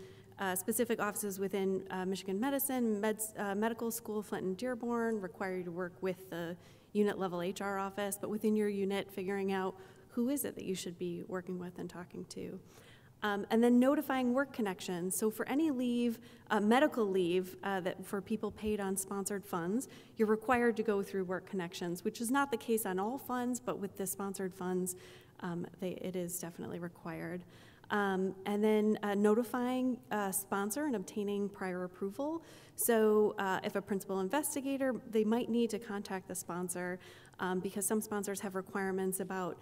specific offices within Michigan Medicine, Medical School, Flint Dearborn require you to work with the unit level HR office, but within your unit, figuring out who is it that you should be working with and talking to. And then notifying work connections. So for any leave, medical leave that for people paid on sponsored funds, you're required to go through work connections, which is not the case on all funds, but with the sponsored funds, it is definitely required. And then notifying a sponsor and obtaining prior approval. So if a principal investigator, they might need to contact the sponsor because some sponsors have requirements about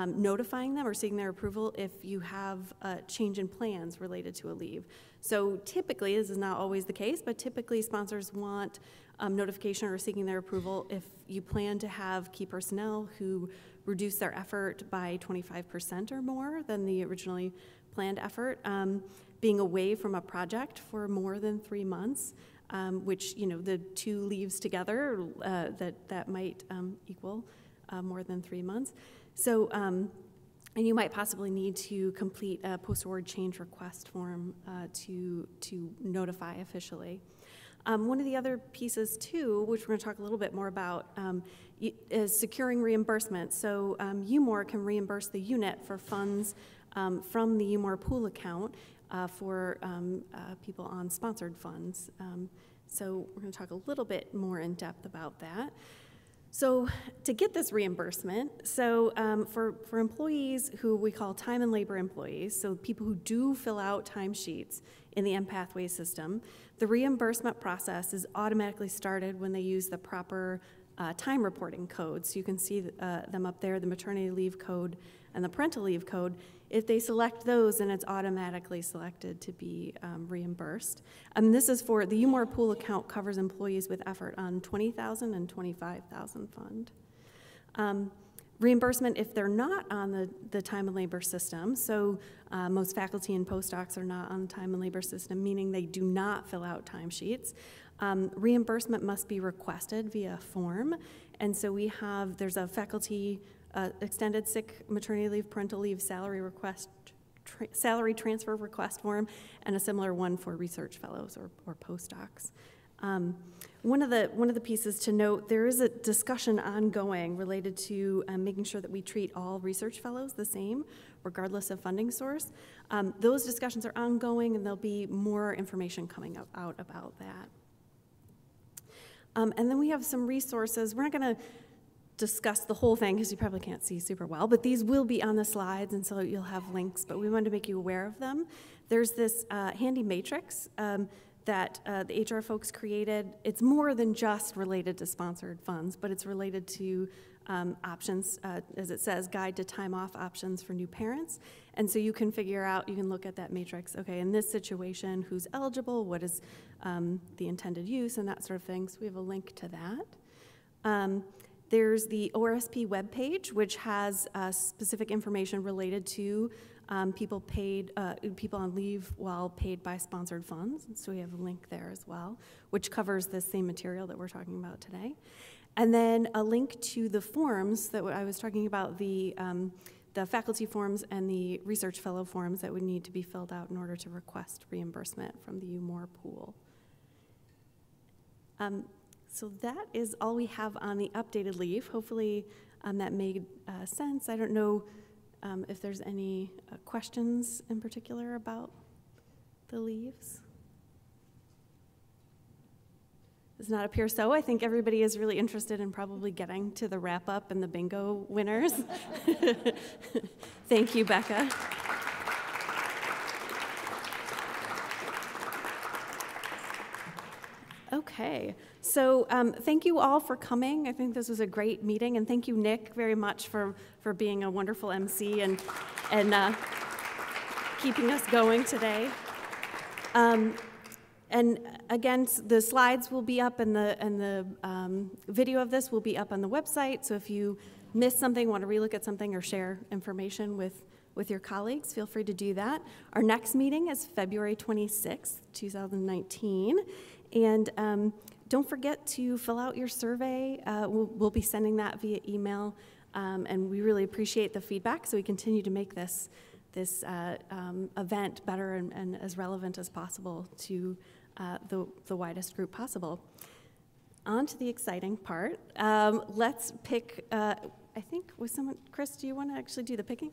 notifying them or seeking their approval if you have a change in plans related to a leave. So typically, this is not always the case, but typically sponsors want notification or seeking their approval if you plan to have key personnel who reduce their effort by 25% or more than the originally planned effort, being away from a project for more than 3 months, which, you know, the two leaves together, that might equal more than 3 months. So, and you might possibly need to complete a post-award change request form to notify officially. One of the other pieces too, which we're going to talk a little bit more about, is securing reimbursement. So UMOR can reimburse the unit for funds from the UMOR pool account for people on sponsored funds. So we're going to talk a little bit more in depth about that. So to get this reimbursement, so for employees who we call time and labor employees, so people who do fill out timesheets in the MPathway system, the reimbursement process is automatically started when they use the proper time reporting codes. So you can see them up there, the maternity leave code and the parental leave code. If they select those, then it's automatically selected to be reimbursed. This is for the UMOR pool account covers employees with effort on 20,000 and 25,000 fund. Reimbursement if they're not on the time and labor system. So most faculty and postdocs are not on the time and labor system, meaning they do not fill out timesheets. Reimbursement must be requested via form. And so there's a faculty extended sick, maternity leave, parental leave, salary transfer request form, and a similar one for research fellows or postdocs. One of the pieces to note, there is a discussion ongoing related to making sure that we treat all research fellows the same, regardless of funding source. Those discussions are ongoing, and there'll be more information coming out about that. And then we have some resources. We're not going to discuss the whole thing because you probably can't see super well, but these will be on the slides, and so you'll have links, but we wanted to make you aware of them. There's this handy matrix that the HR folks created. It's more than just related to sponsored funds, but it's related to options, as it says, guide to time off options for new parents. And so you can figure out, you can look at that matrix, okay, in this situation, who's eligible, what is the intended use, and that sort of thing. So we have a link to that. There's the ORSP webpage, which has specific information related to people on leave while paid by sponsored funds. So we have a link there as well, which covers the same material that we're talking about today. And then a link to the forms that I was talking about, the faculty forms and the research fellow forms that would need to be filled out in order to request reimbursement from the UMOR pool. So that is all we have on the updated leave. Hopefully that made sense. I don't know if there's any questions in particular about the leaves. Does not appear so. I think everybody is really interested in probably getting to the wrap up and the bingo winners. Thank you, Becca. Okay, so thank you all for coming. I think this was a great meeting, and thank you, Nick, very much for being a wonderful MC and keeping us going today. And again, the slides will be up, and the video of this will be up on the website. So if you missed something, want to relook at something, or share information with your colleagues, feel free to do that. Our next meeting is February 26th, 2019. And don't forget to fill out your survey. We'll be sending that via email, and we really appreciate the feedback, so we continue to make this event better and as relevant as possible to the widest group possible. On to the exciting part. Let's pick, I think, was someone, Chris, do you want to actually do the picking?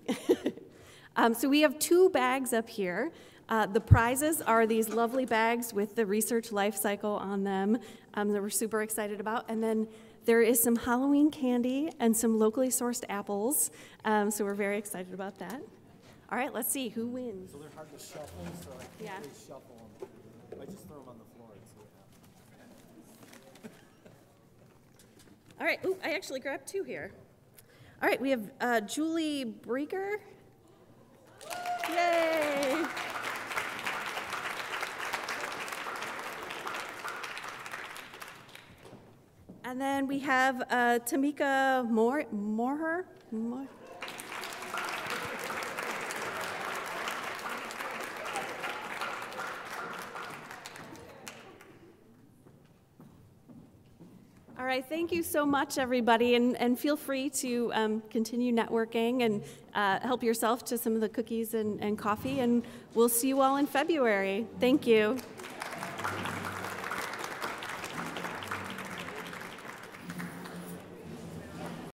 So we have 2 bags up here. The prizes are these lovely bags with the research life cycle on them that we're super excited about. And then there is some Halloween candy and some locally sourced apples. So we're very excited about that. All right, let's see who wins. So they're hard to shuffle, so I can't Yeah. really shuffle them. I just throw them on the floor and see what happens. All right, ooh, I actually grabbed two here. All right, we have Julie Breaker. Yay! And then we have Tamika Moore. All right, thank you so much, everybody, and feel free to continue networking and help yourself to some of the cookies and coffee, and we'll see you all in February. Thank you.